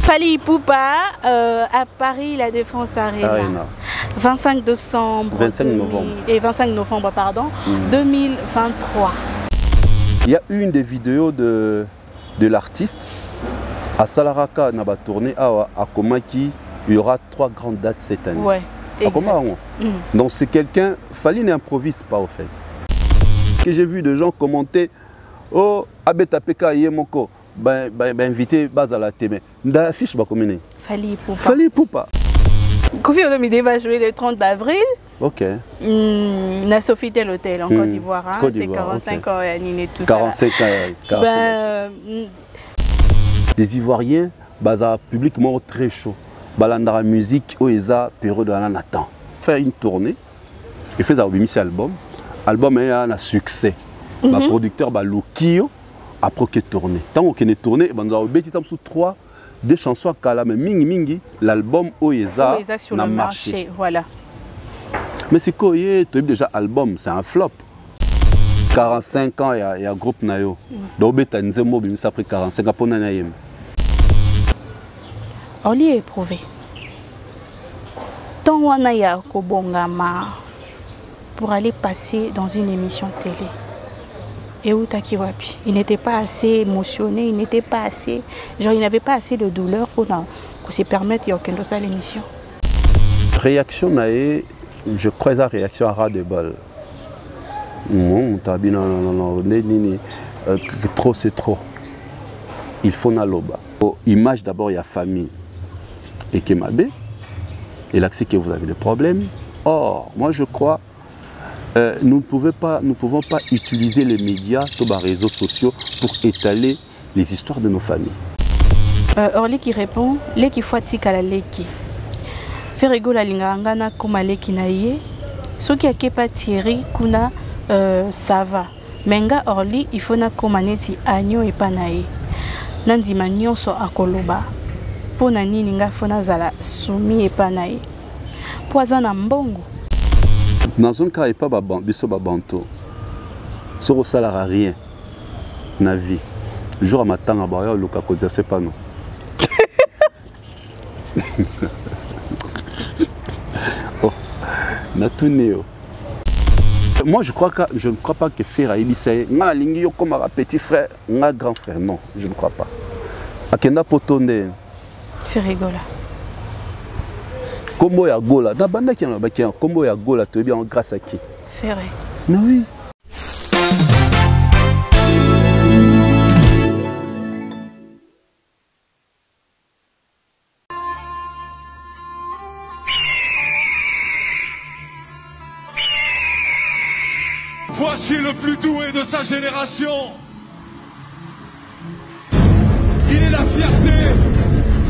Fally Ipupa à Paris, la Défense Arena. 25 décembre 25 novembre. Et 25 novembre, pardon, 2023. Il y a une des vidéos de l'artiste à Salaraka, on a tourné à Komaki. Il y aura 3 grandes dates cette année. Ouais. Donc c'est quelqu'un, Fally n'improvise pas au fait. Que j'ai vu des gens commenter, oh, Abeta Peka Yemoko, invité Bazala Teme. Nda fiche ba komene. Fally Ipupa. Fally Ipupa. Koffi Olomide va jouer le 30 avril. Ok. Na Sofitel Hotel en Côte d'Ivoire. Hein. C'est 45 ans et Nine tout 45 ans. Les Ivoiriens, baza publiquement très chaud. Balandara musique, Oeza, période de Nathan. Faire une tournée, et fait un album. Album est un succès. Le producteur Lokio après qu'il tourné. Tant qu'on est tourné, on a oublié sous 3 des chansons à Kala, mais mingi l'album Oeza sur le marché. Voilà. Mais c'est quoi déjà album, c'est un flop. 45 ans, il y a un groupe Nayo. Donc ça après 45 ans pour Nanayem. Orly est éprouvé. Tant on a Kobongama pour aller passer dans une émission télé. Et où Takiwapi, il n'était pas assez émotionné, il n'était pas assez, genre il n'avait pas assez de douleur pour se permettre de faire l'émission. Réaction nae, je crois la réaction à ras de balle. Non, trop c'est trop. Il faut n'aloba. Image d'abord il y a famille. Et Kemabe, et là c'est que vous avez des problèmes. Or, moi je crois, nous ne pouvons pas utiliser les médias, tous les réseaux sociaux pour étaler les histoires de nos familles. Orly qui répond, Leki Fatika la Leki. Ferego la lingangana comme Leki naie. Ce qui a kepa Thierry kuna ça va. Menga Orly il faut na komaneti agneau et panae. Nandi magnon so akoloba. Pour nani ninga fona zala soumi et panae. Poison na mbongo. Dans un cas, il n'y a pas de banto. Ce qui ne sert à rien dans la vie. Le jour à matin, je ne sais pas. Moi, je ne crois pas que Ferra Ibissé, comme un petit frère, un grand frère. Non, je ne crois pas. Akenda Potonde. Ferregola. Combo ya Gola, na banda qui a combo ya Gola, tu es bien grâce à qui? Ferré. Mais oui. Voici le plus doué de sa génération. Il est la fierté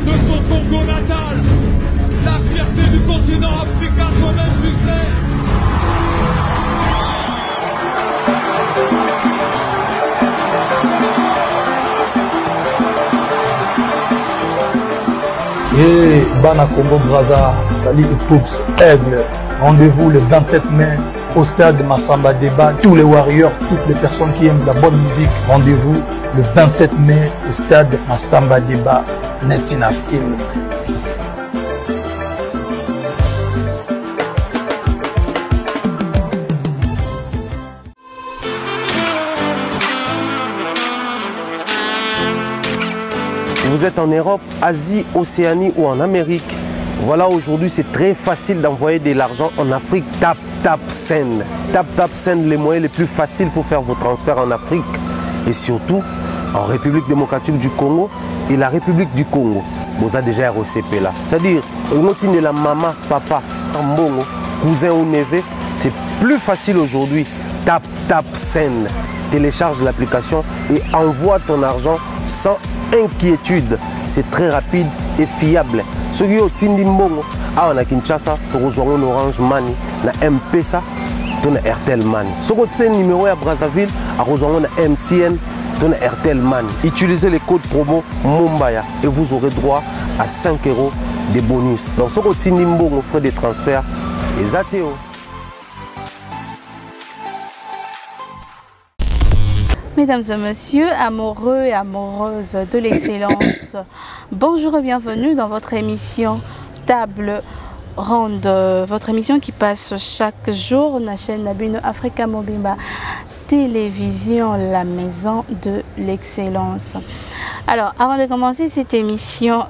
de son Congo natal. La fierté du continent africain, toi-même tu sais. Et Bana Congo Braza, Fally Ipupa, Aigle. Rendez-vous le 27 mai au stade Massamba Débat. Tous les warriors, toutes les personnes qui aiment la bonne musique, rendez-vous le 27 mai au stade Massamba Débat. Netina Film. Vous êtes en Europe, Asie, Océanie ou en Amérique. Voilà, aujourd'hui c'est très facile d'envoyer de l'argent en Afrique. Tap Send. Tap Send, les moyens les plus faciles pour faire vos transferts en Afrique. Et surtout en République démocratique du Congo et la République du Congo. Vous avez déjà ROCP là. C'est-à-dire, on de la maman, papa, tambongo, cousin ou neveu. C'est plus facile aujourd'hui. Tap Send. Télécharge l'application et envoie ton argent sans inquiétude. C'est très rapide et fiable. Ceux qui ont Tindi Mbongo, on a Kinshasa, on a Orange Money, on a M-Pesa, on a Airtel Money. Ceux qui ont numéro à Brazzaville, on a MTN, on a Airtel Money. Utilisez les codes promo Mumbaya et vous aurez droit à 5 € de bonus. Donc ceux qui ont Tindi Mbongo, frais de transfert, les ATO. Mesdames et messieurs, amoureux et amoureuses de l'excellence, bonjour et bienvenue dans votre émission Table Ronde, votre émission qui passe chaque jour sur la chaîne Nabino Africa Mobimba Télévision, la maison de l'excellence. Alors, avant de commencer cette émission,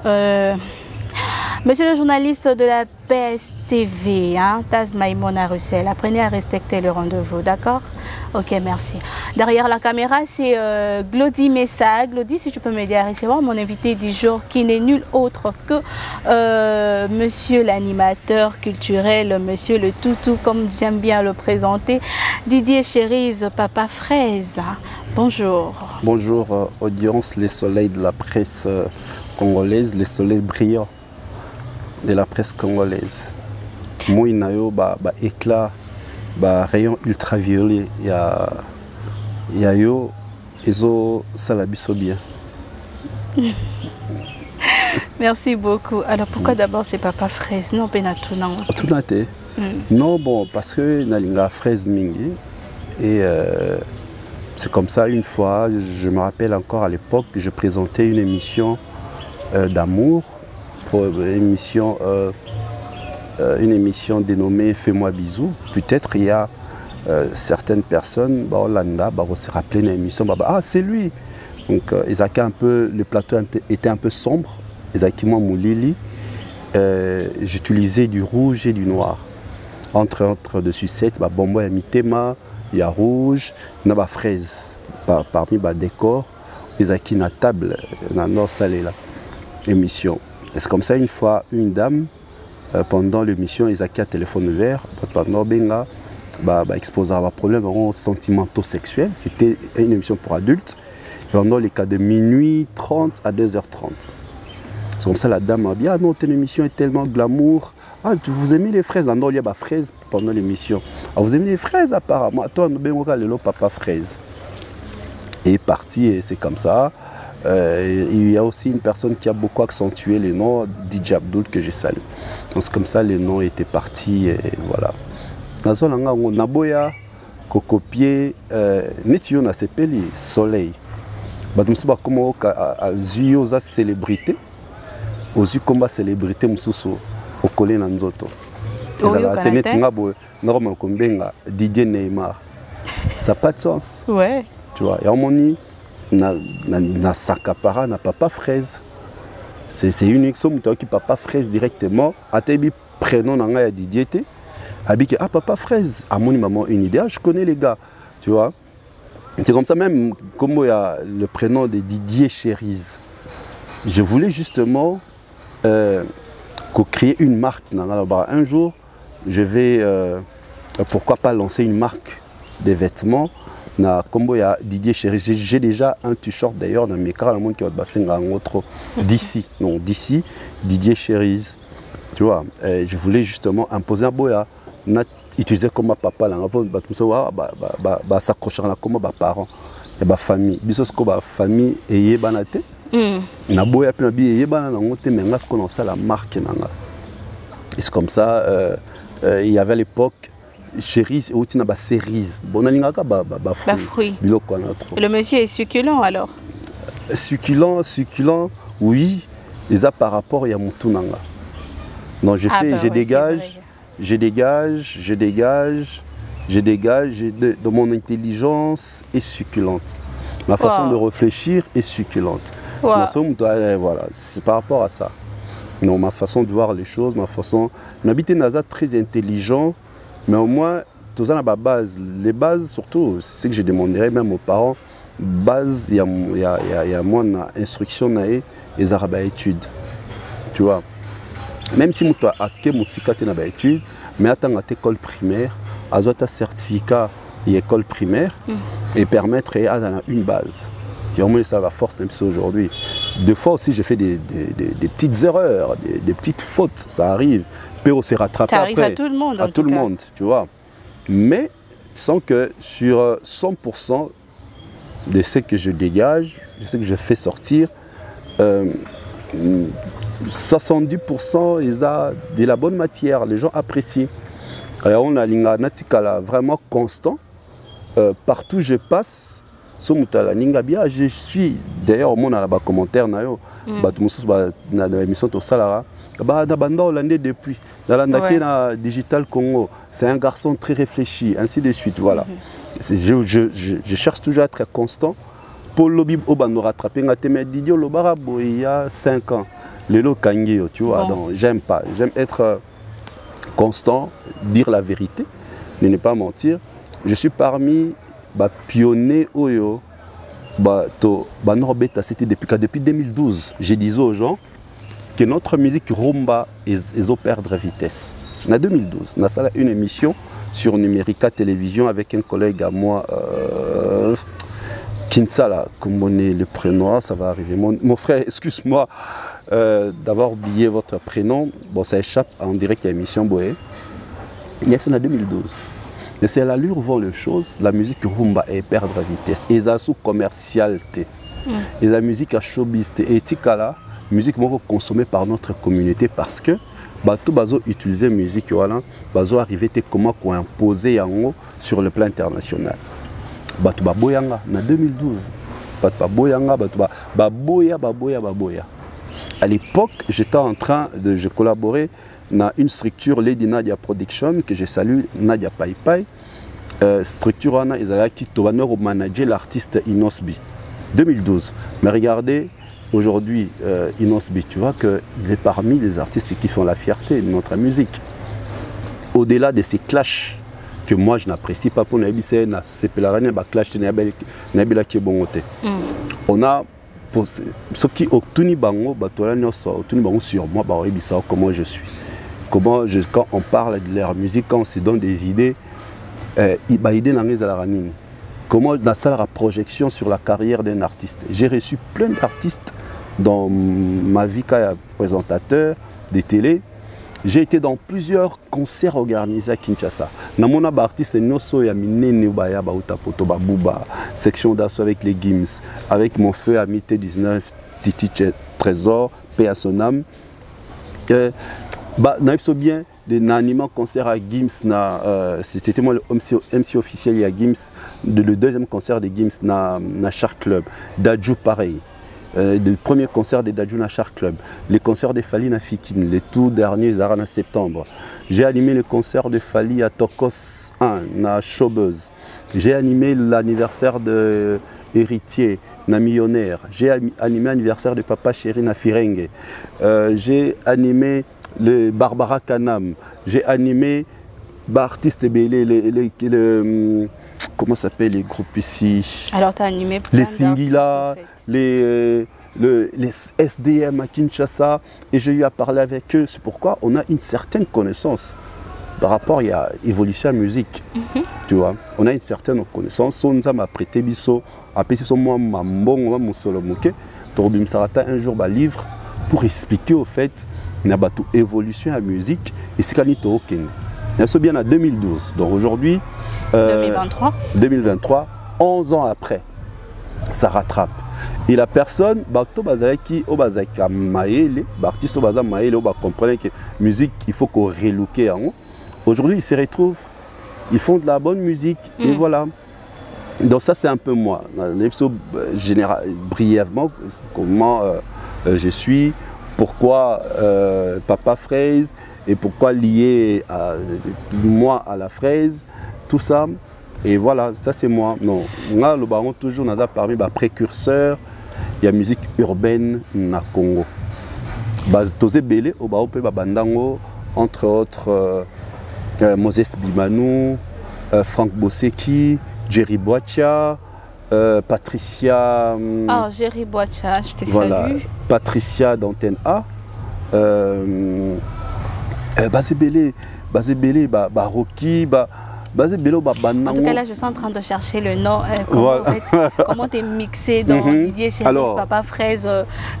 monsieur le journaliste de la PSTV, Taz Maïmona Russell, apprenez à respecter le rendez-vous, d'accord? Ok, merci. Derrière la caméra, c'est Glody Messa. Glody, si tu peux m'aider à recevoir mon invité du jour, qui n'est nul autre que monsieur l'animateur culturel, monsieur le toutou, comme j'aime bien le présenter, Didier Cherise, Papa Fraise. Bonjour. Bonjour, audience, les soleils de la presse congolaise, les soleils brillants de la presse congolaise. Moi, il y a éclat. Rayon ultraviolet, il y a yo ezo salabiso bien. Merci beaucoup. Alors pourquoi d'abord c'est Papa Fraise? Non, Penatounan. Non, bon, parce que Nalinga Fraise Mingi. Et c'est comme ça, une fois, je me rappelle encore à l'époque, je présentais une émission d'amour, une émission dénommée Fais-moi bisou. Peut-être il y a certaines personnes, Hollanda, se rappeler une émission, c'est lui. Donc le plateau était un peu sombre. Exactement Moulili. J'utilisais du rouge et du noir. Entre de sucettes, bonbon et mitema, il y a rouge, il y a fraise. Parmi les décors, il y a une table, dans la salée là, émission. C'est comme ça, une fois, une dame, pendant l'émission, ils ont un téléphone vert, pendant exposer un problème sentimentaux sexuels. C'était une émission pour adultes, pendant les cas de minuit 30 à 2h30. C'est comme ça la dame m'a dit, ah non, ton émission est tellement glamour. Ah, vous aimez les fraises? Ah non, il y a des fraises pendant l'émission. Ah, vous aimez les fraises apparemment? Toi, nous avons papa fraise. Et parti, et c'est comme ça. Il y a aussi une personne qui a beaucoup accentué les noms, DJ Abdul, que je salue. Donc c'est comme ça les noms étaient partis et voilà. Dans Naboya, Kokopié, Netio na sepeli soleil. Badumsuba comme à Zuyoza célébrité, aux yeux comme célébrité mususu au collé nanzoto. Didier Neymar. Ça n'a pas de sens. Ouais. Tu vois, et harmonie. Na sakapara na papa fraise. C'est unique, somme qui papa fraise directement. Atebi prénom nanga Didier te. Habiki ah papa fraise. À mon maman une idée. Ah, je connais les gars, tu vois. C'est comme ça même comme il y a le prénom de Didier Cherise. Je voulais justement créer une marque. Un jour, je vais pourquoi pas lancer une marque de vêtements. Comme il y a Didier Cherise, j'ai déjà un t-shirt d'ailleurs dans mes cas, le monde qui va passer un autre d'ici, non d'ici, Didier Cherise, tu vois. Je voulais justement imposer un boya, utiliser comme papa là, s'accrocher comme parents, et famille, bisous comme famille et banate, na boya puis na bi et banana ngote mais ngas qu'on a la marque nanga. C'est comme ça, il y avait à l'époque. Cherise et aussi na cerise. Bon fruit. Et le monsieur est succulent alors? Succulent, oui. Et ça par rapport à mon tunanga. Non, je fais, je dégage de mon intelligence est succulente. Ma façon de réfléchir est succulente. Voilà, c'est par rapport à ça. Non, ma façon de voir les choses, ma façon. M'habiter Naza très intelligent. Mais au moins, tout ça, la base. Les bases, surtout, c'est ce que je demanderais même aux parents. Base, il y a moins d'instruction, les arabes études. Tu vois. Même si tu as acquis mon études, mais attends à l'école primaire, à un certificat d'école primaire, et permettre à une base. Et au moins, ça va force même aujourd'hui. Des fois aussi, j'ai fait des petites erreurs, des petites fautes, ça arrive. On s'est rattrapé après. À tout le monde. À tout le monde, tu vois. Mais sans que sur 100% de ce que je dégage, de ce que je fais sortir, 70% ils ont de la bonne matière. Les gens apprécient. Alors on a l'inga natikala vraiment constant. Partout où je passe, Somutala Ningabia, je suis d'ailleurs au monde à la commentaire nayo, na émission to salara, na banda hollandais depuis. Dans la Digital Congo, c'est un garçon très réfléchi, ainsi de suite, voilà. Je cherche toujours à être constant. Pour le lobby, on va rattraper. Didio Lobarabo, il y a 5 ans. Lelo Kangio, tu vois, donc j'aime pas. J'aime être constant, dire la vérité, ne pas mentir. Je suis parmi les pionniers Oyo. C'était depuis 2012. Je disais aux gens que notre musique rumba est au perdre vitesse. En 2012, on a fait une émission sur Numérica Télévision avec un collègue à moi, Kinsala, comme on est le prénom, ça va arriver. Mon frère, excuse-moi d'avoir oublié votre prénom. Bon, ça échappe en direct à l'émission Boé. Il y a ça en 2012. Mais c'est à l'allure vont les choses, la musique rumba est perdre vitesse. Et ça sous commercialité. Et la musique à showbiz et tikala, musique consommée par notre communauté parce que tout bazo utiliser musique voilà, bazo arriver comment imposer sur le plan international. Batu baboyanga en 2012. Batu baboyanga, batu baboya. À l'époque, j'étais en train de collaborer dans une structure Lady Nadia Production que je salue, Nadia Pai. Structure ils allaient qui manager l'artiste Inosbi 2012. Mais regardez aujourd'hui Inosbi, tu vois qu'il est parmi les artistes qui font la fierté de notre musique. Au-delà de ces clashs que moi je n'apprécie pas pour Nabissé, on a ce qui obtenu bango sur moi comment je suis. Quand on parle de leur musique, quand on se donne des idées, comment on a la projection sur la carrière d'un artiste. J'ai reçu plein d'artistes dans ma vie comme présentateur de télé. J'ai été dans plusieurs concerts organisés à Kinshasa. Mon artiste section d'assaut avec les Gims, avec mon feu ami T19, Titi Trésor, paix à son âme. Bien un concert à Gims, c'était moi le MC officiel à Gims, le deuxième concert de Gims na Shark Club, Dadju pareil. Le premier concert de Dadju na Shark Club, les concerts de Fali na Fikin, les tout derniers en septembre. J'ai animé le concert de Fali à Tokos 1 na Showbuzz. J'ai animé l'anniversaire de Héritier na Millionnaire. J'ai animé l'anniversaire de Papa Chéri na Firenge. J'ai animé le Barbara Kanam. J'ai animé artistes belé, comment s'appelle les groupes ici? Alors tu as animé plein les Singila, les SDM à Kinshasa, et j'ai eu à parler avec eux. C'est pourquoi on a une certaine connaissance par rapport à l'évolution de la musique. Tu vois, on a une certaine connaissance. On m'a prêté biso, après c'est moi mambon, mon solo moké. Torbim Sarata un jour un livre pour expliquer au fait l'évolution de la musique et c'est qu'il y a bien en 2012. Donc aujourd'hui, 2023, 11 ans après, ça rattrape. Et la personne, qui comprendre que la musique, il faut qu'on relooke. Aujourd'hui, ils se retrouvent, ils font de la bonne musique et voilà. Donc ça, c'est un peu moi. Brièvement, comment je suis, pourquoi Papa Fraise et pourquoi lié à moi à la fraise, tout ça. Et voilà, ça c'est moi. Non, moi le baron toujours nous a parmi les précurseurs de la musique urbaine na Congo. Tozé Belé au baron pe bandango entre autres Moses Bimanou, Franck Bosseki, Jerry Boatia, Patricia. Ah, Jerry Boatia, je te salue. Patricia d'Antenne A. Bazébélé, Rocky, Bazébélé, en tout cas, là, je suis en train de chercher le nom. Comment tu es mixé dans Didier Chéris, Papa Fraise,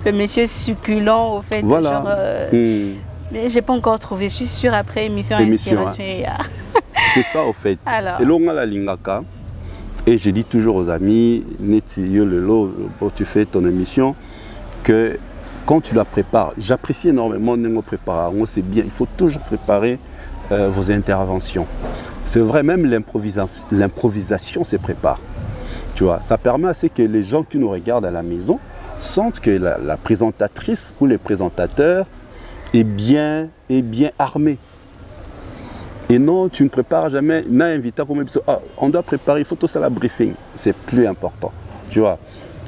le monsieur succulent, au fait. Voilà. Mais j'ai pas encore trouvé. Je suis sûre après émission Inspiration. C'est ça, au fait. Et là, on a la lingaka. Et je dis toujours aux amis, tu fais ton émission, que quand tu la prépares, j'apprécie énormément de préparer. C'est bien, il faut toujours préparer vos interventions. C'est vrai, même l'improvisation se prépare. Tu vois, ça permet à ce que les gens qui nous regardent à la maison sentent que la présentatrice ou le présentateur est bien armé. Et non, tu ne prépares jamais, on doit préparer, il faut tout ça la briefing. C'est plus important, tu vois.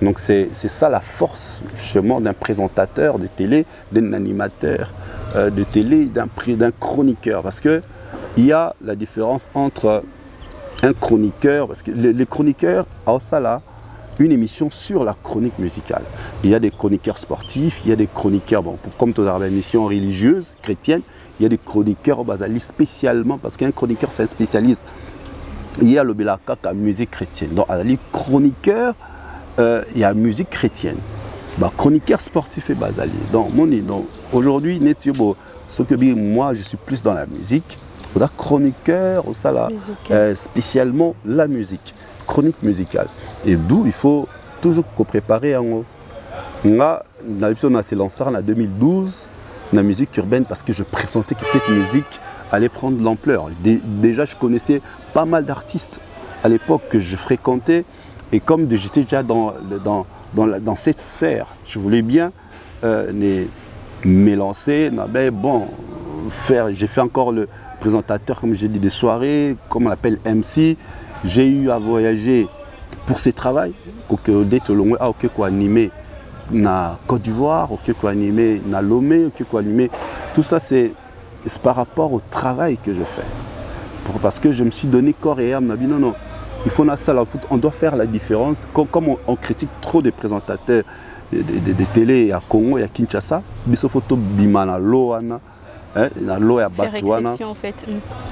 Donc c'est ça la force justement d'un présentateur de télé, d'un animateur de télé, d'un chroniqueur. Parce qu'il y a la différence entre un chroniqueur, parce que les chroniqueurs, à ça là, une émission sur la chronique musicale. Il y a des chroniqueurs sportifs, il y a des chroniqueurs, bon, comme toute la émission religieuse, chrétienne, il y a des chroniqueurs basalistes spécialement, parce qu'un chroniqueur c'est un spécialiste. Il y a le belakaka musique chrétienne. Donc, à la chroniqueur, il y a musique chrétienne. Bah, chroniqueur sportif et basali. Donc, aujourd'hui, moi je suis plus dans la musique. Chroniqueur, spécialement la musique, chronique musicale. Et d'où il faut toujours préparer en haut. On s'est lancé en 2012 la musique urbaine parce que je pressentais que cette musique allait prendre de l'ampleur. Déjà, je connaissais pas mal d'artistes à l'époque que je fréquentais. Et comme j'étais déjà dans cette sphère, je voulais bien m'élancer. J'ai fait encore le présentateur, comme j'ai dit, des soirées, comme on l'appelle MC. J'ai eu à voyager pour ce travail. Animé na Côte d'Ivoire, animé na Lomé, animé. Tout ça, c'est par rapport au travail que je fais. Parce que je me suis donné corps et âme. Non, il faut on doit faire la différence. Comme on critique trop des présentateurs de télé à Congo et à Kinshasa, biso photo bimana loana. Na loi ya Batouana,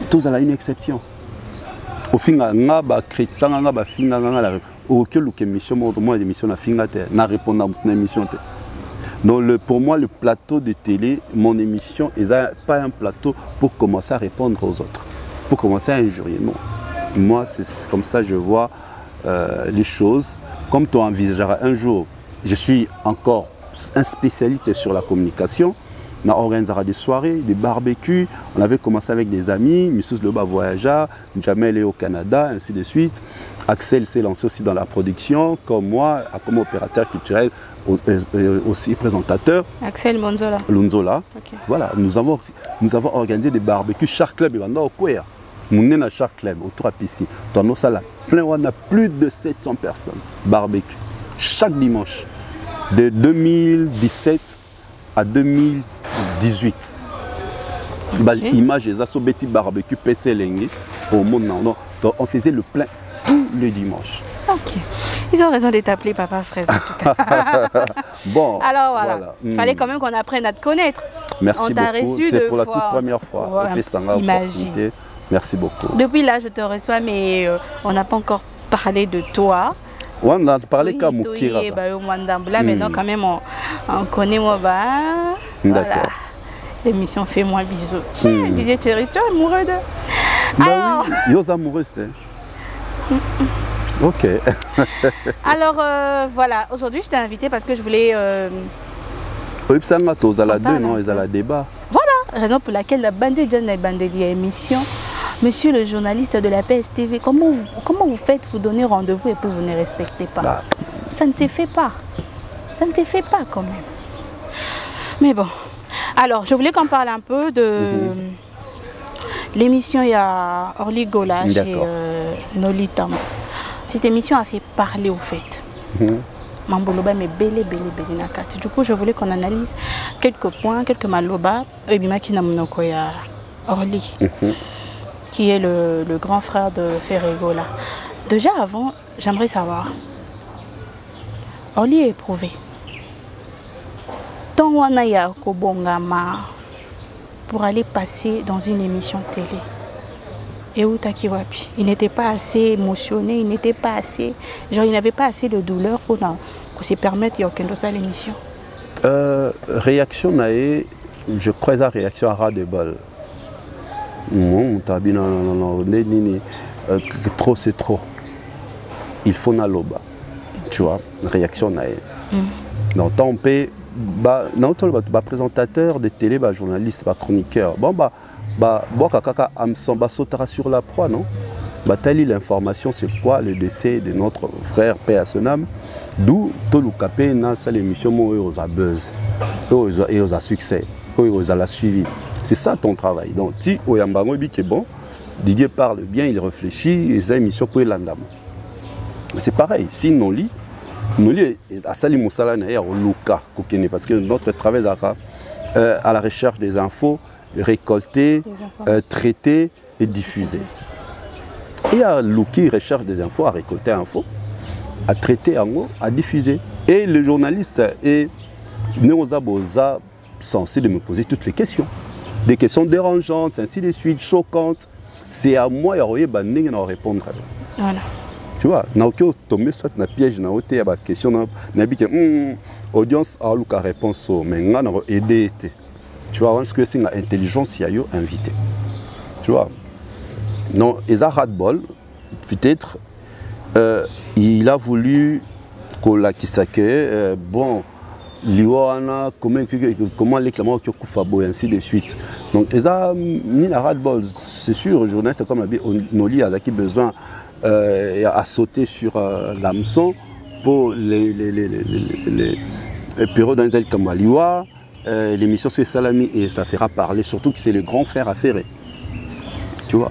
tous à une exception. Au final, nga chrétien nga ba finga nga la aucune émission moi émission na finga te na répondre à une émission te. Donc pour moi le plateau de télé, mon émission n'est pas un plateau pour commencer à répondre aux autres, pour commencer à injurier. Non. Moi c'est comme ça que je vois les choses. Comme tu envisageras un jour, je suis encore un spécialiste sur la communication. On organisera des soirées, des barbecues. On avait commencé avec des amis. Missus Loba voyagea, Jamel est au Canada, ainsi de suite. Axel s'est lancé aussi dans la production, comme moi, comme opérateur culturel, aussi présentateur. Axel Lonzola. Okay. Voilà, nous avons organisé des barbecues. Shark Club, nous sommes à Shark Club, autour de ici. Dans nos salles, on a plus de 700 personnes. Barbecue. Chaque dimanche. De 2017 à 2018. Okay. Image et petit barbecue PC Lengue au monde. Donc on faisait le plein tous les dimanches. Ok. Ils ont raison de t'appeler Papa Fraise en tout cas. Bon. Alors voilà. Fallait quand même qu'on apprenne à te connaître. Merci beaucoup. C'est pour la toute première fois. Imagine. Merci beaucoup. Depuis là, je te reçois, mais on n'a pas encore parlé de toi. On a parlé comme Moukira. Maintenant, quand même, on connaît moi. D'accord. L'émission Fais-moi bisous. Didier Thierry, tu es amoureux de. Bah oui, ils sont amoureux, c'est. Ok. Alors, voilà, aujourd'hui, je t'ai invité parce que je voulais. Oui, c'est un gâteau, ils ont la deux, non, ils ont la débat. Voilà, raison pour laquelle la bande de l'émission. Monsieur le journaliste de la PSTV, comment vous faites, vous donnez rendez-vous et puis vous ne respectez pas? Bah. Ça ne te fait pas. Ça ne te fait pas quand même. Mais bon. Alors, je voulais qu'on parle un peu de l'émission, il y a Orly Gola chez Nolita. Cette émission a fait parler au fait. Mamboloba mais belé nakati. Du coup, je voulais qu'on analyse quelques points, quelques maloba. Et bien, qui n'a pas ya Orly. Qui est le grand frère de Ferregola. Déjà avant, j'aimerais savoir, Orly est éprouvé. Tant on a Kobongama pour aller passer dans une émission télé. Et où Takiwapi, il n'était pas assez émotionné, il n'était pas assez, genre il n'avait pas assez de douleur pour se permettre de l'émission. Réaction naïe, je crois la réaction à ras de bol. Non, trop c'est trop. Il faut na loba. Tu vois, réaction naïe. Donc on peut présentateur de télé, journaliste, chroniqueur. Bon kaka am samba sautera sur la proie, non? Batali, l'information, c'est quoi le décès de notre frère, paix à son âme. D'où Tolukapé dans l'émission où a buzz, où a succès, où a la suivi. C'est ça ton travail. Donc, si Oyambango est bon, Didier parle bien, il réfléchit, et ça émission pour l'andam. C'est pareil, si nous lit à Sali Moussala Naya au Luka, parce que notre travail à la recherche des infos, récolter, traiter et diffuser. Et à Luki recherche des infos, à récolter infos, à traiter en haut, à diffuser. Et le journaliste est censé de me poser toutes les questions. Des questions dérangeantes, ainsi de suite, choquantes. C'est à moi de répondre. Voilà. Tu vois, na aucun tombé soit na piège na hauteur ba question na bi que audience a luka réponse mais nga na aider. Tu vois, parce que c'est une intelligence ya yo invité. Tu vois. Non, Eza Radbol, peut-être, il a voulu qu'on la kisake, bon, Liwana, comment les clamants qui ont et ainsi de suite. Donc, Eza, ni la Radbol, c'est sûr, le journaliste, comme la vie, on lit à qui besoin à sauter sur l'hameçon pour les périodes dans lesquelles comme Liwa, l'émission sur Salami, et ça fera parler, surtout que c'est le grand frère affairé. Tu vois.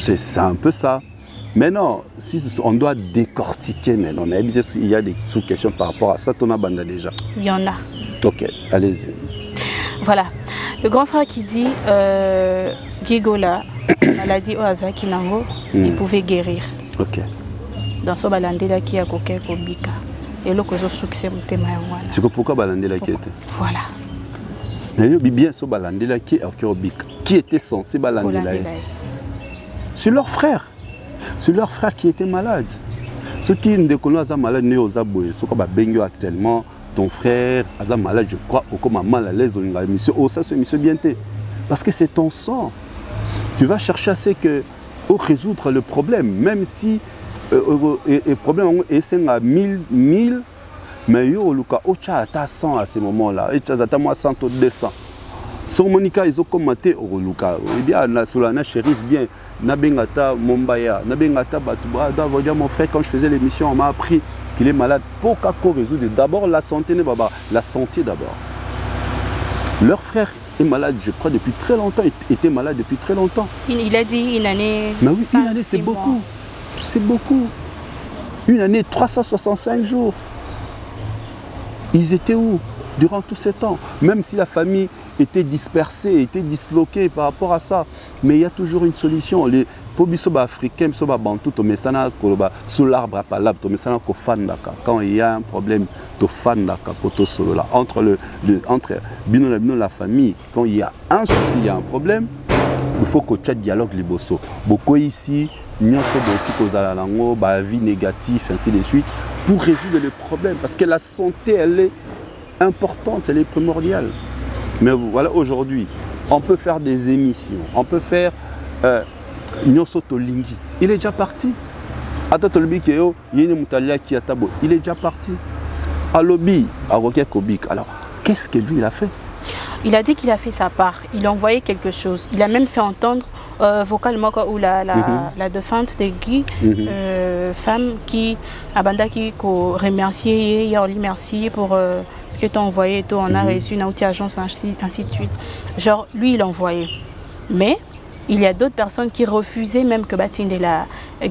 C'est un peu ça. Maintenant, si on doit décortiquer, maintenant, il y a des sous-questions par rapport à ça, on a banda déjà. Il y en a. Ok, allez-y. Voilà. Le grand frère qui dit Gigola, maladie au Azaki Nango, il pouvait guérir. Ok. Dans ce balandela qui a coquet Kobika. Et le cause succès mon thème. C'est pourquoi balandela qui était. Voilà. Mais bien ce balandela qui est Kobika. Qui était censé balandela. C'est leur frère. C'est leur frère qui était malade. Ceux qui ne déconnent pas malade, ceux qui sont actuellement, ton frère est malade, je crois, ou comme mal à l'aise, ça c'est monsieur Bienté. Parce que c'est ton sang. Tu vas chercher à ce que résoudre le problème, même si le problème est à 1000, mais il y a 100 à ce moment-là, il y a 100 ou 200. Son Monica, ils ont commenté au Luka. Eh bien, Solana chérisse bien. Nabengata Mombaya, Nabengata Batouba. Mon frère, quand je faisais l'émission, on m'a appris qu'il est malade. Pour qu'on résoudre d'abord la santé, la santé d'abord. Leur frère est malade, je crois, depuis très longtemps. Il était malade depuis très longtemps. Il a dit une année. Mais oui, une année, c'est beaucoup. C'est beaucoup. Une année, 365 jours. Ils étaient où durant tout ce temps? Même si la famille était dispersée, était disloquée par rapport à ça. Mais il y a toujours une solution. Les Pobisoba africains, Soba Bantou, Tomesana, sous l'arbre à palabre, Tomesana, Kofandaka. Quand il y a un problème, Tofandaka, Poto Solo, là, entre Bino la famille, quand il y a un souci, il y a un problème, il faut que tu aies dialogue liboso. Beaucoup ici, Nyonso beaucoup kozala lango, ba vie négative, ainsi de suite, pour résoudre le problème. Parce que la santé, elle est importante, elle est primordiale. Mais voilà, aujourd'hui, on peut faire des émissions, on peut faire Nyonso Tolingi. Il est déjà parti. Il est déjà parti. Alobi, Kobik. Alors, qu'est-ce que lui, il a fait? Il a dit qu'il a fait sa part. Il a envoyé quelque chose. Il a même fait entendre vocalement où la défunte de Guy, femme qui a remercié, il a remercié pour ce que tu as envoyé. On a reçu une agence, ainsi de suite. Genre, lui, il a envoyé. Mais il y a d'autres personnes qui refusaient même que Batine de la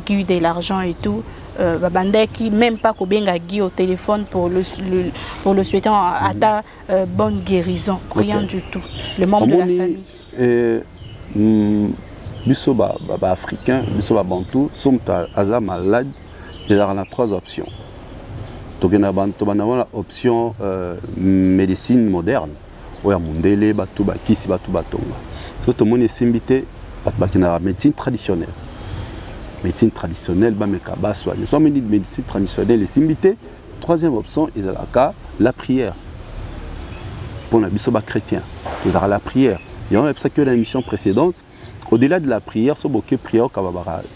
Guy de l'argent et tout. Qui même pas Kobenga Guy au téléphone pour le souhaiter à ta bonne guérison. Rien du tout. Le membre de la famille. Bisoba africain, Bisoba Bantou, sont à malade. Il y a 3 options. Donc il y a l'option médecine moderne. Il y a Mundele, Batuba, Kisi, Batuba Tonga. Tout le monde est invité à la médecine traditionnelle. Médecine traditionnelle, médecine traditionnelle est invité. 3e option, il y a la prière. Pour les chrétiens, il y a la prière. Il y a que l'émission précédente, au-delà de la prière, ce que prière,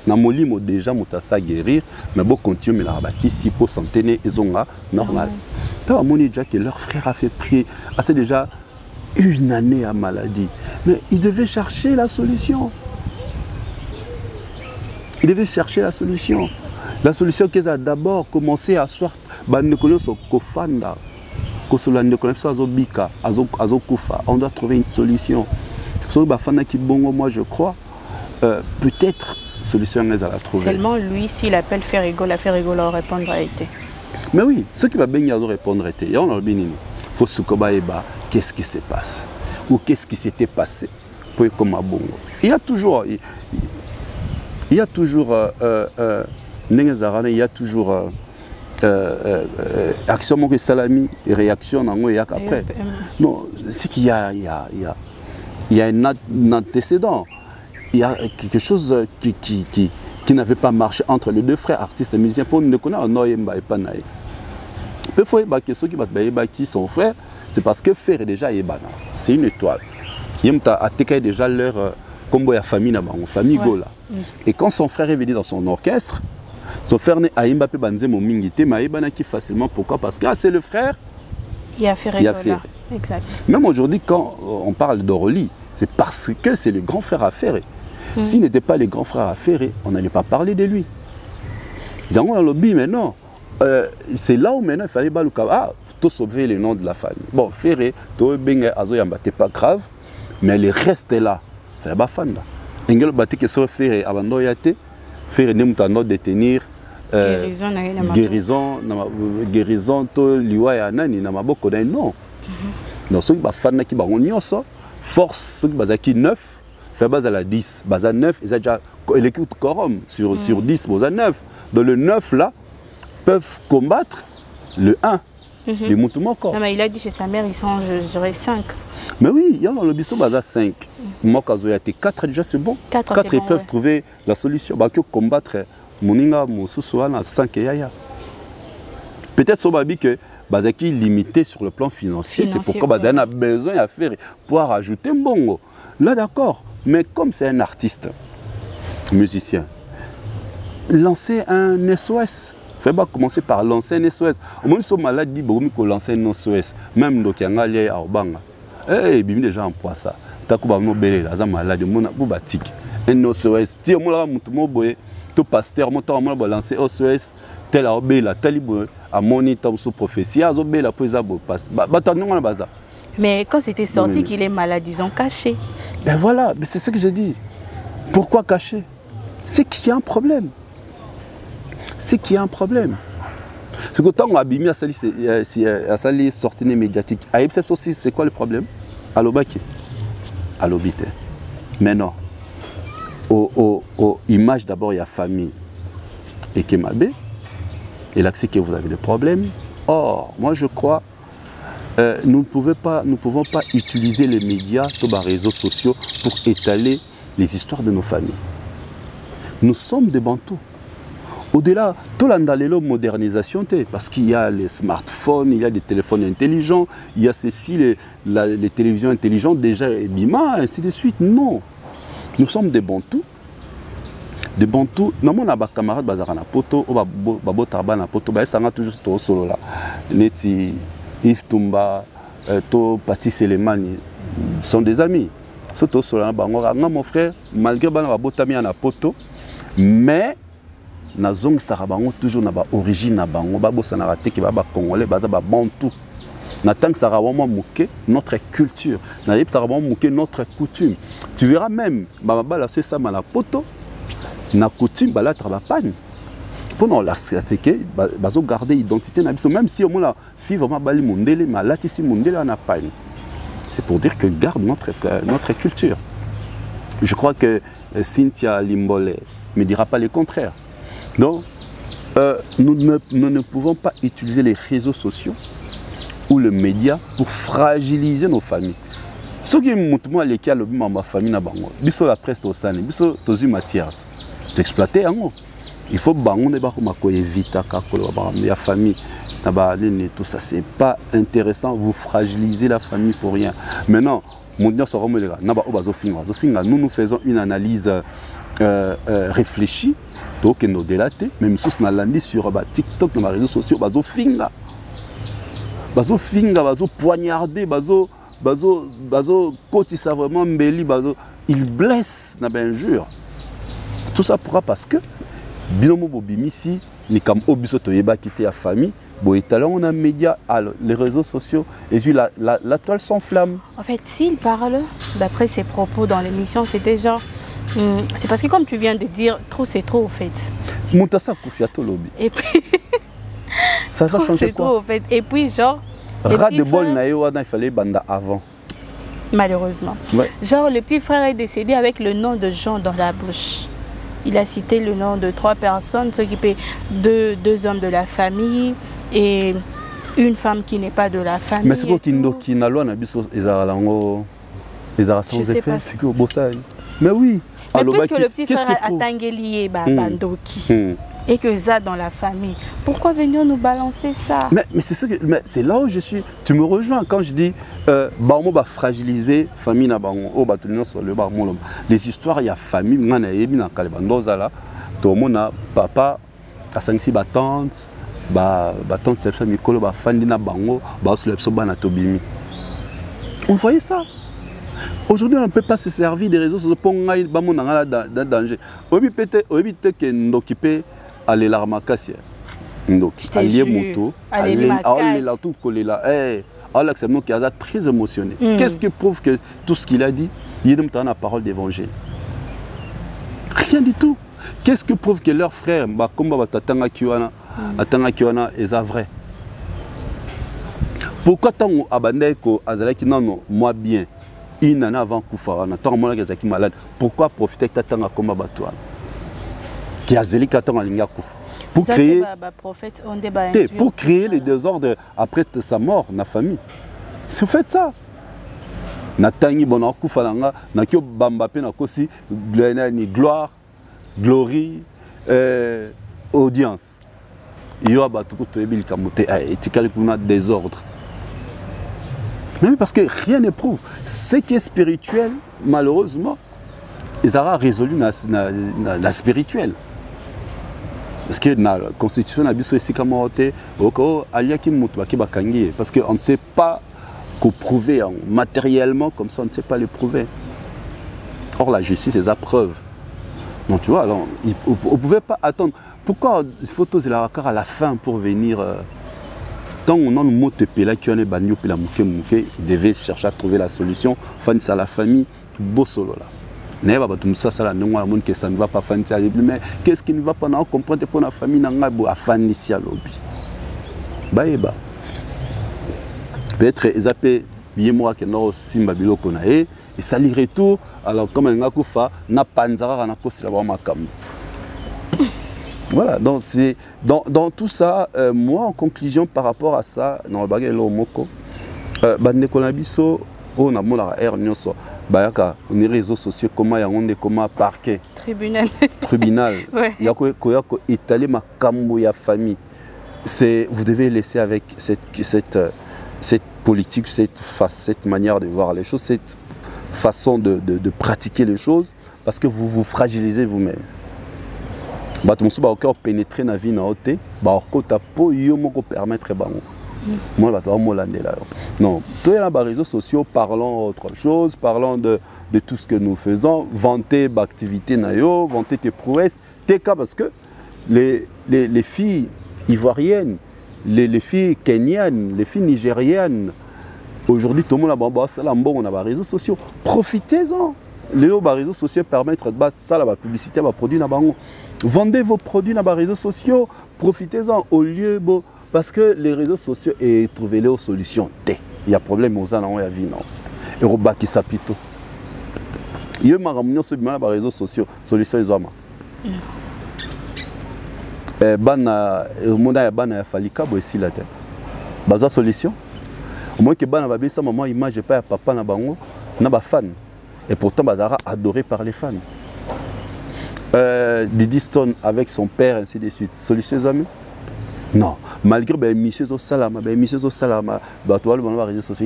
il déjà guérir, mais bon continue mais si pour santé normal. Tant déjà que leur frère a fait prier, c'est déjà une année à maladie, mais il devait chercher la solution. Il devait chercher la solution. La solution qu'ils a d'abord commencé à asseoir, on doit trouver une solution. Moi je crois, peut-être solution à la trouver. Seulement lui, s'il appelle Ferrigo, la Ferrigo leur répondre a été. Mais oui, ce qui va bien répondre a été. Il faut se qu'est-ce qui se passe ou qu'est-ce qui s'était passé pour comme à Bongo. Il y a toujours action que salami et réaction après. Non, c'est qu'il y a un antécédent. Il y a quelque chose qui n'avait pas marché entre les deux frères artistes et musiciens. Pour nous connaître, on et Panaï. Peu faut que ceux qui sont frères, c'est parce que frère est déjà Ebana. C'est une étoile. Il y a déjà leur combo à famille, famille Gola. Et quand son frère est venu dans son orchestre, son frère n'est à Mbappé Banze Momingité, mais Ebana qui facilement. Pourquoi? Parce que c'est le frère. Il y a Ferré. Exact. Même aujourd'hui, quand on parle d'Orly, c'est parce que c'est le grand frère à Ferré. S'il n'était pas le grand frère à Ferré, on n'allait pas parler de lui. Ils ont un lobby, mais non. C'est là où maintenant il fallait tout sauver le nom de la famille. Bon, Ferré, c'est pas grave, mais le reste est là. C'est pas fan là. Engel Baté que sur Ferré, avant d'oyate, Ferré n'est pas de détenir guérison, to liwa ya nani na maboko na non. Donc ceux qui ba fan qui ba onyoso, force ceux qui bazaki 9, fait base à la 10, base à 9, ils ont déjà l'équipe quorum sur 10, base à 9. Dans le 9 là peuvent combattre le 1. Les mouvements corps. Non, mais il a dit chez sa mère, ils sont, je dirais, 5. Mais oui, il y en a le biseau base à 5. Moi, quand il y a 4 déjà, c'est bon. 4 ils peuvent trouver la solution. Bah, que combattre Moninga, Moussousouana, 5 et Yaya. Peut-être Sobabi que Bazaki est limité sur le plan financier. C'est pourquoi Bazaki a besoin de faire pour rajouter un bongo. Là, d'accord. Mais comme c'est un artiste, musicien, lancer un SOS. Il faut pas commencer par lancer un SOS. Au moins, si on malade, dit que lancer un SOS. Même si on a allé à Obanga. Eh, bien déjà en poids ça. Takuba no belé, la malade, mon boubatique. Un SOS. Si on a un tout pasteur, mon temps, on a lancé SOS. Tel a obéi la talibou, à moniteur sous prophétie, à obéi la poésie. Mais quand c'était sorti qu'il est malade, ils ont caché. Ben voilà, c'est ce que je dis. Pourquoi cacher? C'est qu'il y a un problème. C'est qu'il y a un problème. C'est que tant qu'on a abîmé à sali sortie médiatique, à Ipsep aussi, c'est quoi le problème? À l'obaki. À l'obité. Mais non. Aux images d'abord, il y a famille. Et Kemabe. Et là, c'est que vous avez des problèmes. Or, moi je crois, nous ne pouvons pas utiliser les médias, tous les réseaux sociaux pour étaler les histoires de nos familles. Nous sommes des Bantous. Au-delà, tout l'andalelo modernisation, parce qu'il y a les smartphones, il y a des téléphones intelligents, il y a ceci, les télévisions intelligentes, déjà, et Bima, ainsi de suite. Non. Nous sommes des Bantous. Des Bantous. Nous avons des camarades qui sont poto, poto, ils toujours tout solo là. Neti, Yves Toumba, to Pati Selemani sont des amis. Surtout solo là, mon frère, malgré que nous avons poto, mais na zong sarabango toujours na ba origine na bango ba bosana raté ki ba congolais baza ba bantou na tant que sarawamo muke notre culture na yeb sarawamo muke notre coutume. Tu verras même ba la c'est ça mala poto na coutume ba la trabapagne pour non la c'est que bazo garder identité na biso même si au moins la fille vraiment bali mondele malati si mondele na pagne. C'est pour dire que garde notre culture. Je crois que Cynthia Limbole ne dira pas le contraire. Donc, nous ne pouvons pas utiliser les réseaux sociaux ou les médias pour fragiliser nos familles. Ce qui est moi les cas ma famille na bango. Biso la presse au sane, biso tozu matière. T'exploiter ango. Il faut bango ne ba ko éviter ka ko la famille na ba tout ça c'est pas intéressant, vous fragilisez la famille pour rien. Maintenant, mon Dieu sera les gars, na ba obazo finga. Nous faisons une analyse réfléchie. Donc, nous délaté, même si nous avons sur TikTok, dans les réseaux sociaux, bazo finga, bazo poignardé, bazo koti ça vraiment mbeli, bazo il blesse na benjure. Tout ça pourra parce que binomo bobimisi ni comme obiso toyeba quitter la famille. Bon, et alors on a médias, les réseaux sociaux, et puis la toile s'enflamme. En fait, s'il parle, d'après ses propos dans l'émission, c'était genre... c'est parce que comme tu viens de dire, trop c'est trop au fait. Moutassa Koufiato Lobby. Et puis... ça va changer quoi? Trop au fait. Et puis genre... Rat de bol il fallait banda avant. Malheureusement. Ouais. Genre le petit frère est décédé avec le nom de Jean dans la bouche. Il a cité le nom de 3 personnes, ceux qui paient 2 hommes de la famille et une femme qui n'est pas de la famille. Mais c'est quoi qui n'a loi n'abisso sans effet, c'est que bossa. Mais oui. Mais puisque le petit frère a tangelié Bandoki et que ça dans la famille, pourquoi venir nous balancer ça? Mais c'est là où je suis. Tu me rejoins quand je dis Barmo va fragiliser famille na bango o batulino sur le barmo. Les histoires il y a famille ngana yebi na kalebandoza là. Tout le monde a papa a 5-6 tante tante c'est famille kolo ba fandi na bango ba sur le bana tobimi. On voyait ça. Aujourd'hui, on ne peut pas se servir des réseaux sociaux pour nga ba mon ngala dans danger. Obi peut-être que n'occupé aller l'armakasi. Donc, allié moto, aller la tout coller là. Alors c'est nous qui a très émotionné. Qu'est-ce qui prouve que tout ce qu'il a dit, il est dans la parole d'évangile? Rien du tout. Qu'est-ce qui prouve que leur frère, comme Tanga Kiwana, est vrai? Pourquoi tant abandonné que Azalaki non moi bien, il n'en a avant Koufa, tant moi qui malade. Pourquoi profiter de Tanga comme Batouan? Qui a zéli Katan à Linga Koufa. Pour créer les désordres après sa mort, la famille. C'est fait ça. Natangi Bonan Koufalanga, Nakyo Bambape Nakosi, gloire, glory, audience. Il y a un désordre. Mais parce que rien ne prouve. Ce qui est spirituel, malheureusement, ils auront résolu la spirituel. Parce que la constitution a besoin de parce qu'on ne sait pas prouver matériellement, comme ça on ne sait pas le prouver. Or la justice est à preuve. Donc tu vois, alors, on ne pouvait pas attendre. Pourquoi il faut tous la à la fin pour venir tant on a un mot de pela qui est banni puis la mouké, il devait chercher à trouver la solution. Enfin, c'est la famille beau solo là. Ça ne va pas mais qu'est-ce qui ne va pas comprendre pour la famille peut-être zappé bien moi que nous simba biloko na et ça lirait tout alors comme elle n'a pas na panzara na kosi la makambo. Voilà, donc c'est dans tout ça moi en conclusion par rapport à ça dans le bagage lo moko bande konabiso on a mon la air nyonso bayaka on réseaux sociaux comment ya onde comment parquet tribunal il y a quoi étaler makambo ya famille. C'est vous devez laisser avec cette politique, cette manière de voir les choses, cette façon de pratiquer les choses, parce que vous vous fragilisez vous-même. Bah tout le monde va pénétrer dans la vie, dans la permettre moi non, tous les réseaux sociaux parlons autre chose, parlons de tout ce que nous faisons, vanter l'activité nayo, vanter tes prouesses, tes cas parce que les filles ivoiriennes, les filles kenyanes, les filles nigériennes, aujourd'hui tout le monde a les réseaux sociaux, profitez-en. Les réseaux sociaux permettent de ça la publicité, la produit vendez vos produits dans les réseaux sociaux, profitez-en au lieu parce que les réseaux sociaux et trouver les solutions. Il y a problème aux gens à vie non. Et au bas qui s'apito. Il y a ma réunion sur les réseaux sociaux, solution ils ont. Bana monde ya bana ya falika bo ici la terre. Baza solution. Au moins que bana ba bisa maman image pas ya papa na bango na ba fan. Et pourtant bazara adoré par les fans. Didi Stone avec son père ainsi de suite. Solution les amis. Non, malgré les missions au salama, il y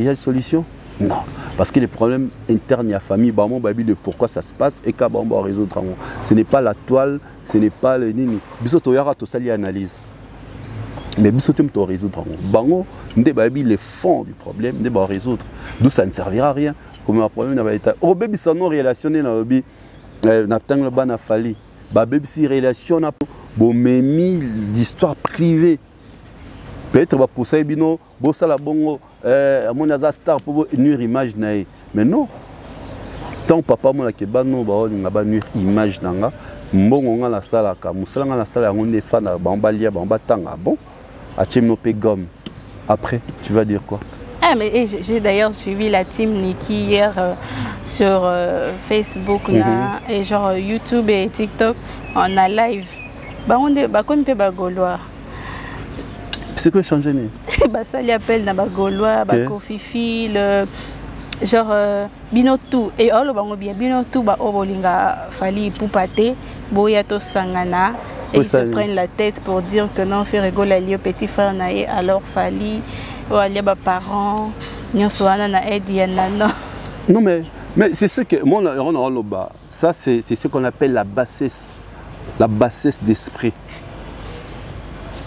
a une solution. Non, parce que les problèmes internes à la famille, de pourquoi ça se passe et qu'on va résoudre. Ce n'est pas la toile, ce n'est pas le nini. Bisoto yara to sali analyse. Mais bisoto me to résoudre. Bango, les fonds du problème, ne va résoudre. D'où ça ne servira à rien. Comme un problème n'a pas été. Au bébé ça non relationné na obi, na tang le ban a fallu. babebisi relation na bomemi d'histoire privée. Peut-être ba pour ça bino bosala bongo amoni aza star pour nuire image na ye. Mais non. Tant papa mona ke bano ba nga ba nuire image nanga mbongo nga la sala ka musala nga la sala ngonde fana ba mbalia ba mbatanga bon achemno pe gomme. Après tu vas dire quoi? Ah mais j'ai d'ailleurs suivi la team Niki hier sur Facebook et genre YouTube et TikTok on a live. Bah on est comme peu ba gaulois. C'est quoi changer né? Bah ça lui appelle na ba gaulois, ba kofifi le genre binotou et all bango bien binotou ba obolinga fali poupate boya to sangana et ils se prennent la tête pour dire que non fait rigoler li au petit frère naé alors fali ou ali ba parents nyoswana na aide non mais c'est ce que moi on bas ça c'est ce qu'on appelle la bassesse d'esprit.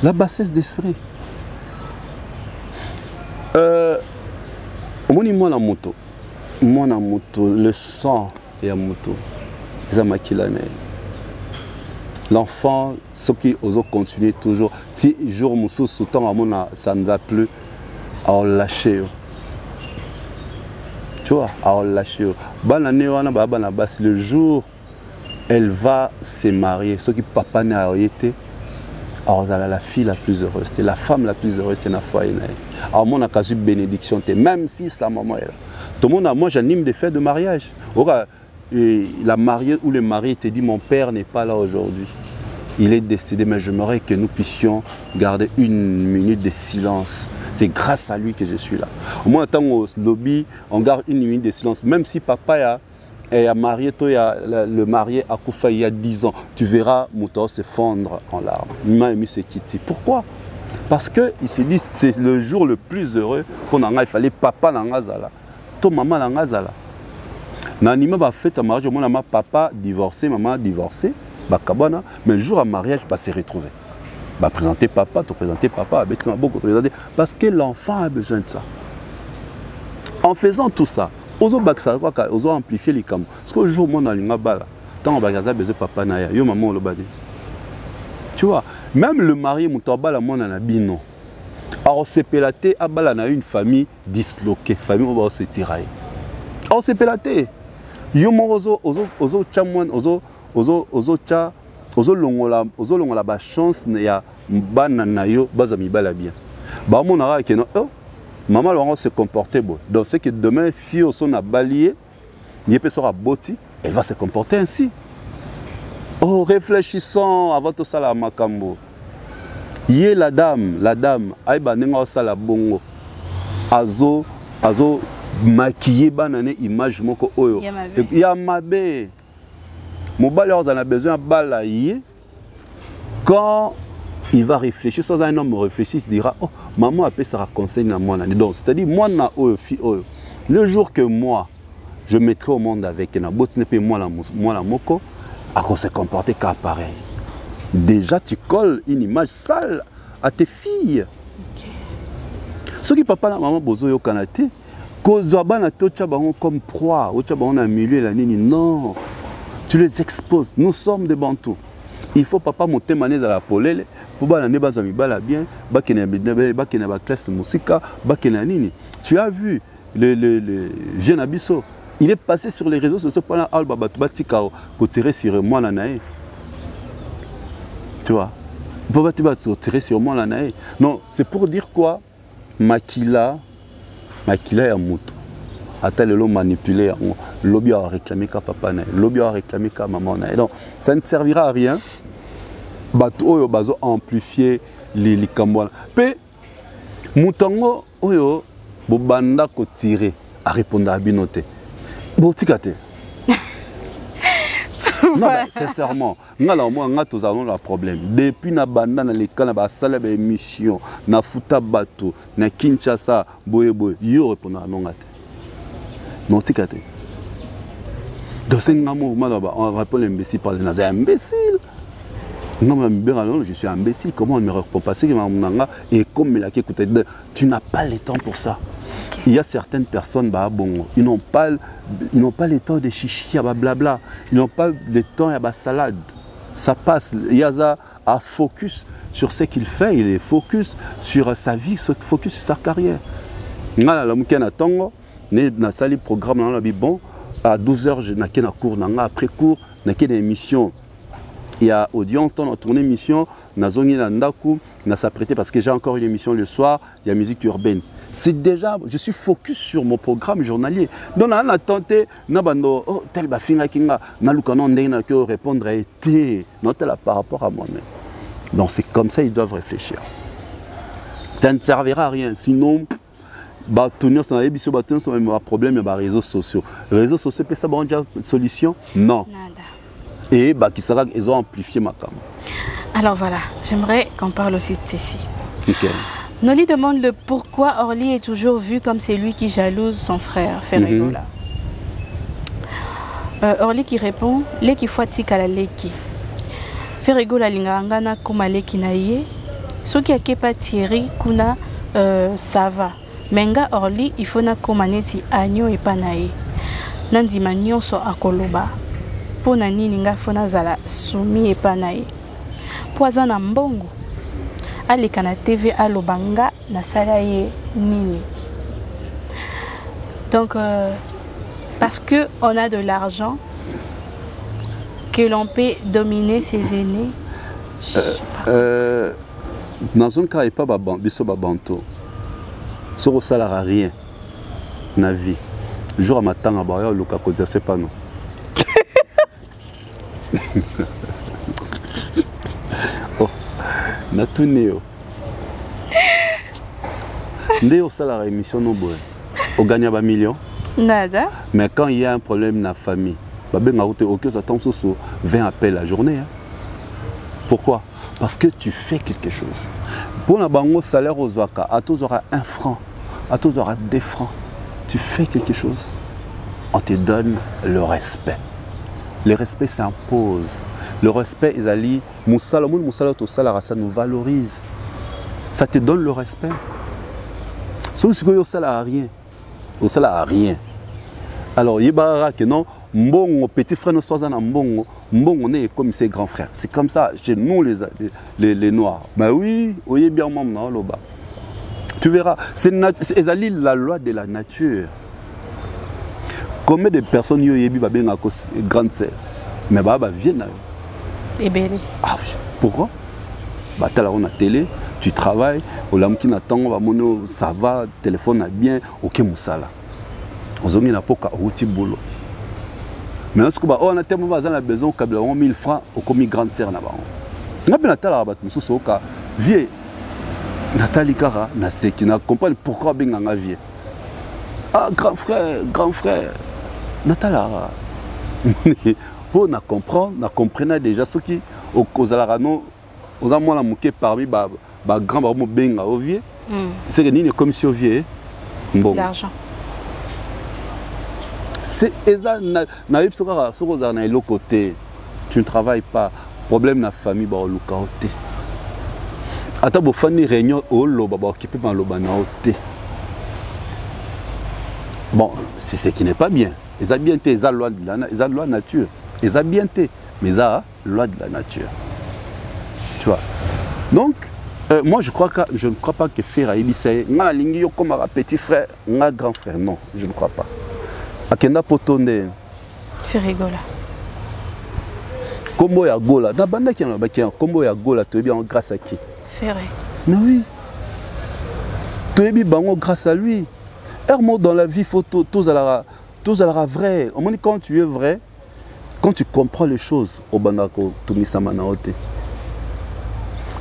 La bassesse d'esprit. Moi na moto le sang et la moto ça makilane. L'enfant ce qui ose continuer toujours ti jour musu temps amona ça ne va plus à lâcher. Tu vois, à lâcher. Banane wana baba na bas le jour elle va se marier ce qui papa n'a été. Alors, la fille la plus heureuse, la femme la plus heureuse, c'est la foyer. Alors, moi, on a eu bénédiction, même si sa maman est là. Tout le monde, moi, j'anime des fêtes de mariage. La mariée ou le mari te dit, mon père n'est pas là aujourd'hui. Il est décédé, mais j'aimerais que nous puissions garder une minute de silence. C'est grâce à lui que je suis là. Au moins, tant au lobby, on garde une minute de silence, même si papa a marié, toi, le marié a Koufa il y a 10 ans. Tu verras Mouto se fondre en larmes. M'a ému ce Kitty. Pourquoi? Parce qu'il s'est dit c'est le jour le plus heureux pour Nanga. Il fallait papa Nangazala. Toi, maman Nangazala. Nanima va faire ta mariage. Mon papa divorcé, maman divorcé. Bakabana. Mais le jour à mariage, va se retrouver. Va présenter papa, te présenter papa. Parce que l'enfant a besoin de ça. En faisant tout ça, ozo baksa ozo amplifier les cam parce que jour mon alinga bala tant on bagaza besoin papa na ya yo maman le badi tu vois même le mari mutobala mon na bino alors c'est pelaté abala na une famille disloquée famille on va se tirer alors c'est pelaté yo mo ozo chamon ozo longola ba chance ya bana na yo bazami bala bien ba mon ara ke no maman va se comporter bon. Donc c'est que demain, fille au son a balayé, n'y peut sera botti, elle va se comporter ainsi. Oh, réfléchissons avant tout ça la makambo. Yé la dame, aïba nenga sala bongo. Azo maquillé banane image moko oyo. Yamabe. Mobile on a besoin balayer quand il va réfléchir, soit un homme réfléchit, il se dira, oh, maman a fait ça conseil à moi. Donc, c'est-à-dire, moi, le jour que moi, je mettrai au monde avec un abot, ce n'est pas moi la moko, à qu'on se comporter qu'à pareil. Déjà, tu colles une image sale à tes filles. Ce qui papa la maman bozo yo kanate, cause na tocha bango comme proie, ocha bango na milieu la nini, non. Tu les exposes. Nous sommes des bantous. Il faut papa monter manège à la polele pour balaner bazami bala bien bakena ba classe musica bakena nini. Tu as vu le jeune Abisso, il est passé sur les réseaux sociaux pendant alba batika ko tirer sur moi la nae. Tu vois? Pour tirer sur moi la nae. Non, c'est pour dire quoi? Makila est un moto. Attends le manipulé, lobby a réclamé qu'à papa nae, lobby a réclamé qu'à maman nae. Donc ça ne servira à rien. Bato oyo bazo amplifier les kambola. Pe mutango oyo bobanda ko tirer à répondre à binote. Botikate. Non mais sincèrement, ngala moi nga tous avons le problème. Depuis na banda na l'école ba sala ba émission na futa bato na Kinshasa boye yo répondre à non ngate. Non tikate. Donc c'est un mouvement là-bas, on répond l'imbécile par les nazis. Imbécile. Non, mais je suis imbécile. Comment on me répond pas? Et comme tu n'as pas le temps pour ça. Il y a certaines personnes, ils n'ont pas le temps de chichi, blabla. Ils n'ont pas le temps de salade. ça passe. Yaza a focus sur ce qu'il fait, il est focus sur sa vie, focus sur sa carrière. Nga la muke na tongo, ne na sali programme na bi bon à 12h je na kena cours na après cours na kena émission. Il y a audience, on a tourné émission, na zongi na ndaku, na s'apprêter parce que j'ai encore une émission le soir, il y a musique urbaine. C'est déjà, je suis focus sur mon programme journalier. Donc, on a tenté, oh, tel bafinga kinga, na lukano ndena que répondre a été, non tel par rapport à moi-même. Donc, c'est comme ça ils doivent réfléchir. Ça ne servira à rien, sinon, bah, tenir son émission, bah, tenir son problème, il y a les réseaux sociaux. Les réseaux sociaux, ça va dire solution? Non. Nada. Et bah, ils ont amplifié ma cam. Alors voilà, j'aimerais qu'on parle aussi de ceci. Okay. Noli demande le pourquoi Orly est toujours vu comme celui qui jalouse son frère, Ferregola. Orly qui répond, Leki Fouatika la Leki. Ferregola lingangana kuma Leki na ye. Soki akepa Thierry kuna ça va. Menga Orly il faut na komaneti agno et panaye. Nandi nyonso akoloba. Pona nini nga fona zala sumi et panaye. Poisana mbongo. Aleka na TV alobanga na sala ye nini. Donc parce que on a de l'argent que l'on peut dominer ses aînés. Dans un cas il pas biso babanto. Soro salara rien na vie. Jour à matin ba yo luka ko c'est pas non. Na tuneo. Ndé au salaire émission no boy. On gagne ba millions. Nada. Mais quand il y a un problème dans la famille, bah ben ngaote aucun attend sur 20 appels la journée. Hein. Pourquoi? Parce que tu fais quelque chose. Pour la bango salaire aux waka, à tous aura 1 franc, à tous aura 2 francs. Tu fais quelque chose. On te donne le respect. Le respect s'impose. Le respect, ils allient, ça nous valorise. Ça te donne le respect. Sauf que ça n'a rien. Ça n'a rien. Alors, il y a que non, mon petit frère ne soit un bon, on est comme ses grands frères. C'est comme ça chez nous les Noirs. Ben oui, on est bien maintenant là-bas. Tu verras, c'est la loi de la nature. Combien de personnes y ont une grande sœur? Mais bah viennent. Ah, pourquoi? Bah, tu as la télé, tu travailles, ça va, téléphone a bien, ok, moussala. On a mis la poka au boulot. Mais lorsque on a tellement besoin de 1000 francs, on a commis grande sœur. On a bien la vieux. Nathalie Kara, qui ne comprend pas pourquoi on a vieux. Ah, grand frère. Nathalie. On comprend déjà ce qui aux alarano aux amants la mouquet parmi grand baron benga au vieux. C'est que ni comme si au vieux. Bon. L'argent. C'est ça naïf sokara sokoza na l'autre côté. Tu ne travailles pas. Problème na famille ba au côté. Ata bo fani réunion au loba ba occupé par loba na côté. Bon, c'est ce qui n'est pas bien. Ils ont bien été, ils ont loi de la loi nature. Ils ont bien été, mais ils ont loi de la nature. Tu vois. Donc, moi je ne crois pas que Ferra Ibisaye, nga lingi yo comme un petit frère, un grand frère. Non, je ne crois pas. Akenda potonde. Ferregola. Kombo ya Gola. Na banda ki na bakia kombo ya Gola to bien grâce à qui? Ferré. Mais oui. To bien bango grâce à lui. Un mot dans la vie faut tous à la vrai. Au moins quand tu es vrai, quand tu comprends les choses au banako tungisama naote.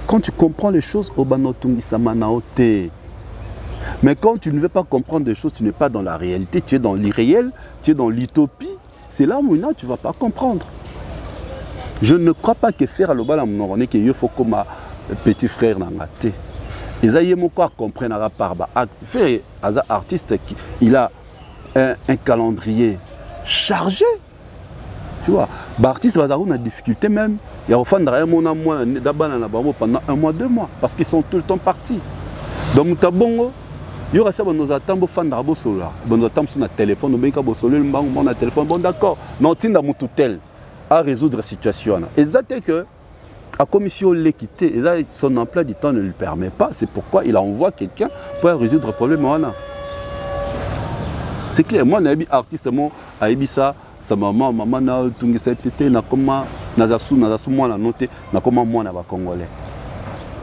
Quand tu comprends les choses au banako tungisama naote. Mais quand tu ne veux pas comprendre des choses, tu n'es pas dans la réalité, tu es dans l'irréel, tu es dans l'utopie. C'est là où tu ne vas pas comprendre. Je ne crois pas que faire le bal à que il faut comme petit frère n'angate. Et ça y est mon quoi comprendre par faire un artiste qui il a un calendrier chargé. Tu vois, l'artiste va avoir une difficulté même. Il y a pendant 1 mois, 2 mois parce qu'ils sont tout le temps partis. Donc mutabongo il y aura ça nos attentes pour faire un bosola. Bon attentes sur notre téléphone, on bien qu'à bosoler le banc, on a téléphone, bon d'accord. Non tinda mututel. à résoudre la situation. Et ça c'est que la commission l'équité, son emploi du temps ne lui permet pas. C'est pourquoi il envoie quelqu'un pour résoudre le problème. C'est clair. Moi, je suis artiste, je suis ça. Sa maman na tungi sa c'était na koma nazasu moi na noté na koma moi na ba congolais.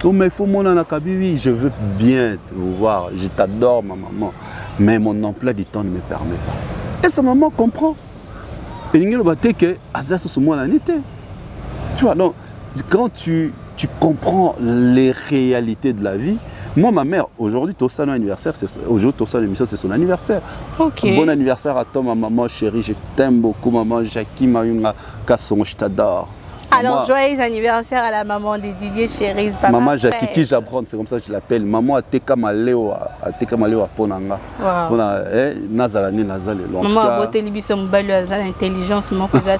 Oh mais il faut moi na kabiwi, je veux bien te voir, je t'adore ma maman, mais mon emploi du temps ne me permet pas. Et sa maman comprend. Et il y que azasu ce moi la nité. Tu vois, donc quand tu comprends les réalités de la vie. Moi, ma mère, aujourd'hui, tout ça, anniversaire, aujourd'hui, tout ça, l'émission, c'est son anniversaire. Ok. Bon anniversaire à toi, ma maman chérie, je t'aime beaucoup, maman Jackie Mayunga Kasson, je t'adore. Alors, joyeux anniversaire à la maman de Didier Chéris. Maman Jackie, qui j'apprends, c'est comme ça que je l'appelle. Maman Ateka Maleo à Ponanga. Pona, Nazalani, Nazale. Maman a beauté Libiso Mbalu à l'intelligence, mon cousin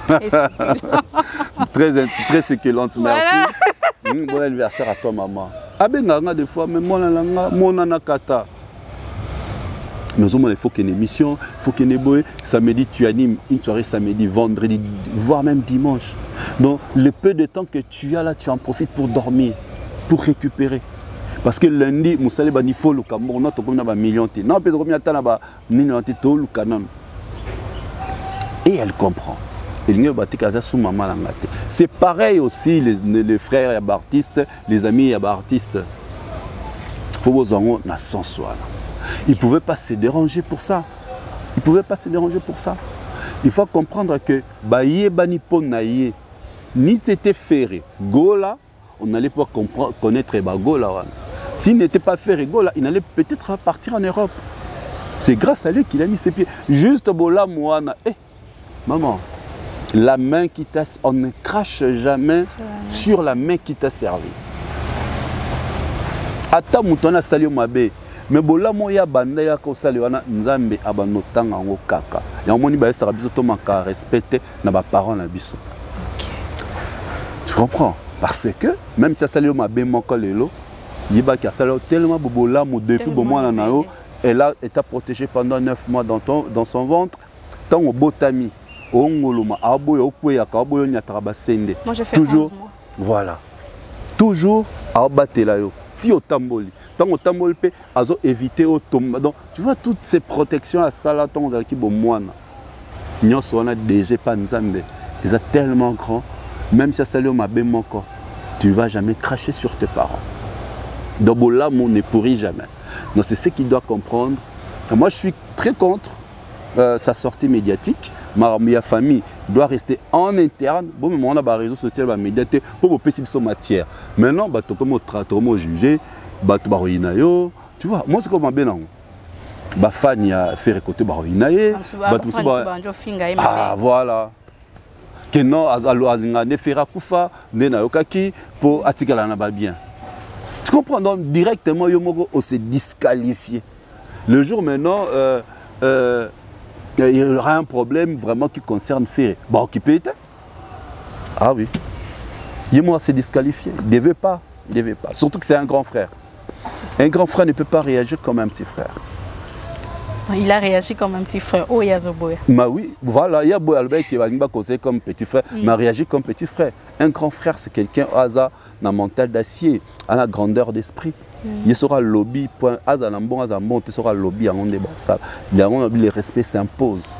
très succulente, merci. Bon anniversaire à toi, maman. Abenganga des fois, mais mon anakata. Mais il faut qu'il y ait une émission, il faut qu'il y ait une samedi, tu animes une soirée samedi, vendredi, voire même dimanche. Donc, le peu de temps que tu as là, tu en profites pour dormir, pour récupérer. Parce que lundi, Moussale Banifo, le Cameroun, on a comme un million. Non, Pedro Miatana, et elle comprend. C'est pareil aussi les frères artistes, les amis artistes. Il faut que vous ayez sens. Ils ne pouvaient pas se déranger pour ça. Ils ne pouvaient pas se déranger pour ça. Il faut comprendre que ni t'étais ferré, Gola, on n'allait pas connaître Gola. S'il n'était pas ferré, Gola, il allait peut-être partir en Europe. C'est grâce à lui qu'il a mis ses pieds. Juste Bola Moana. Maman. La main qui t'a... On ne crache jamais sur la main qui t'a servi. Ata moutona sali mabe. Mais bola moya banda ya ko sali wana nzambe abanotanga ngo kaka. Ya moni ba sera biso to maka respecter na ba parents na biso. Tu comprends? Parce que même si ça sali mabe moko lelo, yiba ki sali tellement bola mo depuis bo mwana na yo, elle a été protégée pendant 9 mois dans son ventre, tant au botami. Moi je fais toujours, voilà, toujours à battre là yo. Si au tamboli, tant au tamboli pe, azo éviter au tombe. Donc tu vois toutes ces protections à ça là, tant aux alki bon moine. Nous sommes déjà pas nzambe. Ils sont tellement grands, même si ça lui m'a bien manqué, tu vas jamais cracher sur tes parents. Donc là, on ne pourrit jamais. Donc c'est ce qu'il doit comprendre. Moi je suis très contre sa sortie médiatique. Ma famille doit rester en interne. Bon, mais on a des réseaux sociaux, des médias pour possible son matière. Maintenant, tu peux juger, tu vois, moi c'est comme un bénin. Ma fan a fait récolter Baroïnaye. Ah voilà. Que non, ne fera kufa, ne na yokaki pour attirer la bien. Tu comprends donc directement, on s'est disqualifié. Le jour maintenant. Il y aura un problème vraiment qui concerne Ferré. Bon, qui peut être? Ah oui. Yémoa s'est disqualifié. Il ne devait pas. Il devait pas. Surtout que c'est un grand frère. Un grand frère ne peut pas réagir comme un petit frère. Il a réagi comme un petit frère. Oh, Yazoboya. Bah oui, voilà. Il y a Boy Albert qui va causer comme petit frère, mais a réagi comme petit frère. Un grand frère, c'est quelqu'un qui a un mental d'acier, a la grandeur d'esprit. Il sera lobby, point Azanambon, il sera lobby en débat. Le respect s'impose.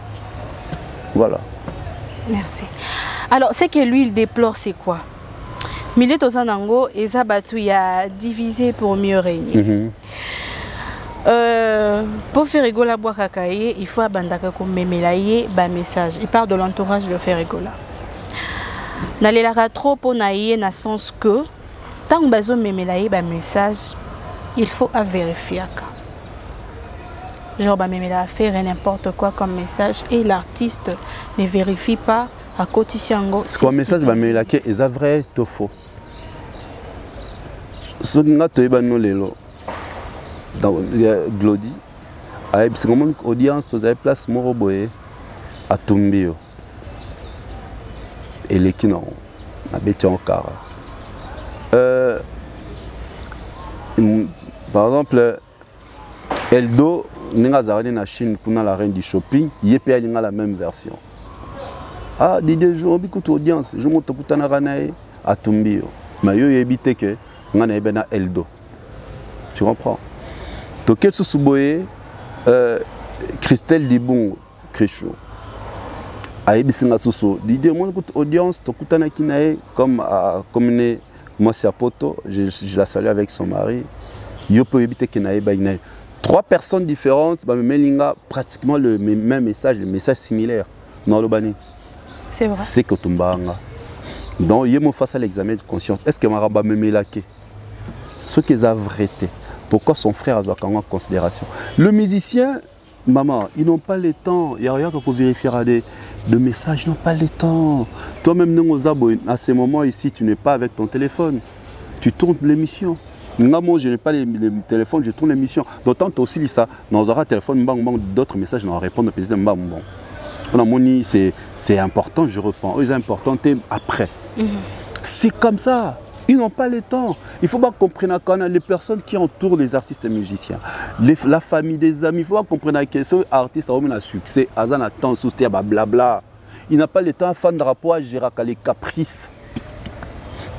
Voilà. Merci. Alors, ce que lui, il déplore, c'est quoi? Milé Tozanango, Ezabatu, il a divisé pour mieux régner. Pour faire rigoler Boakakaye, il faut abandonner comme mémelaye bas message. Il parle de l'entourage de faire rigoler. N'allez trop pour naïe na sens que tant que bazo mémelaye bas message, il faut vérifier. Genre bah mémela faire n'importe quoi comme message et l'artiste ne vérifie pas à quotidien. Ce message va mémela qui est vrai ou faux. Ce que nous avons lelo dans Glody, c'est comme une audience, vous avez place Moroboé à Tumbio. Et les qui n'ont pas bêté en car. Par exemple, Eldo, nous avons la Chine pour la reine du shopping, il y a la même version. ah Didier jour bikutu audience je monte kutana kanae atumbio mayo yebite ke ngana ebena eldo tu comprends to kesu suboye Christelle Dibungo Kricho ayebisinga susu Didier mon audience to kutana kinae comme communé moi c'est à Poto je la salue avec son mari yo peut éviter que nae ba inae 3 personnes différentes ba melinga pratiquement le même message le message similaire non le bani c'est vrai c'est que tumbanga donc yemo face à l'examen de conscience est-ce que maraba memelake ce qu'ils a vérité pourquoi son frère a besoin en considération le musicien maman, ils n'ont pas le temps. Il n'y a rien qu'on vérifier de messages, ils n'ont pas le temps. Toi-même, à ce moment ici, tu n'es pas avec ton téléphone. Tu tournes l'émission. Moi, je n'ai pas le téléphone, je tourne l'émission. D'autant que aussi, ça, dans un téléphone, d'autres messages, on répond peut-être. C'est important, je reprends. C'est important après. C'est comme ça. Ils n'ont pas le temps. Il faut pas comprendre qu'on a les personnes qui entourent les artistes et musiciens, la famille des amis. Il faut pas comprendre que ce artiste a un succès, a un temps soutien, blabla. Il n'a pas le temps à faire de rapport à gérer les caprices.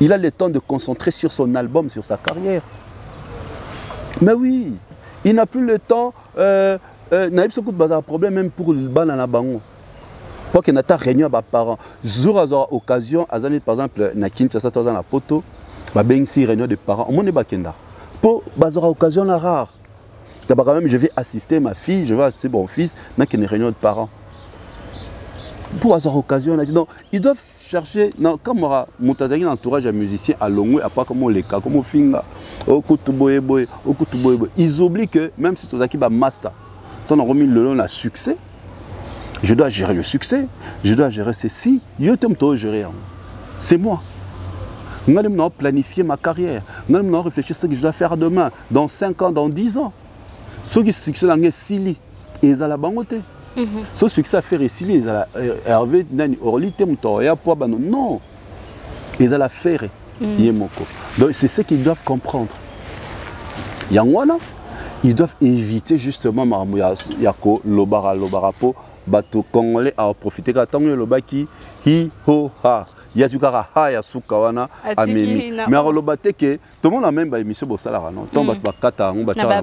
Il a le temps de concentrer sur son album, sur sa carrière. Mais oui, il n'a plus le temps. Naïb Sokout Bazar problème même pour le banana bango. Pour qu'il n'y ait pas de réunion avec les parents. Jour à occasion, par exemple, Nakin, ça dans la poto, si réunion des parents, on est bakenda. Pour bazora occasion la rare. Quand même, je vais assister ma fille, je vais assister mon fils, n'a qu'une réunion de parents. Pour bazora occasion, ils doivent chercher, non, comme Moutazaki l'entourage à musicien à Longwe, à pas comme les cas, comme Finga, au Kutuboye Boy, au Kutuboye Boy. Ils oublient que même si Tozaki va master, ton remis le long a succès. Je dois gérer le succès, je dois gérer ceci, c'est moi. Je dois planifier ma carrière, je dois réfléchir à ce que je dois faire demain, dans 5 ans, dans 10 ans. Ce qui succès est Sili, et ils ont la bangote. Ce succès à faire ici, ils ont Hervé, Orly, non. Ils ont la faire. Donc c'est ce qu'ils doivent comprendre. Yangwana, ils doivent éviter justement Yako, Lobarapo. Bato congolais a profité quand le baki hi ho ha yazukara ha yasuka wana amemi mais alors le baté que tout le monde a même ba émission bosalara non tant bat bakata on batara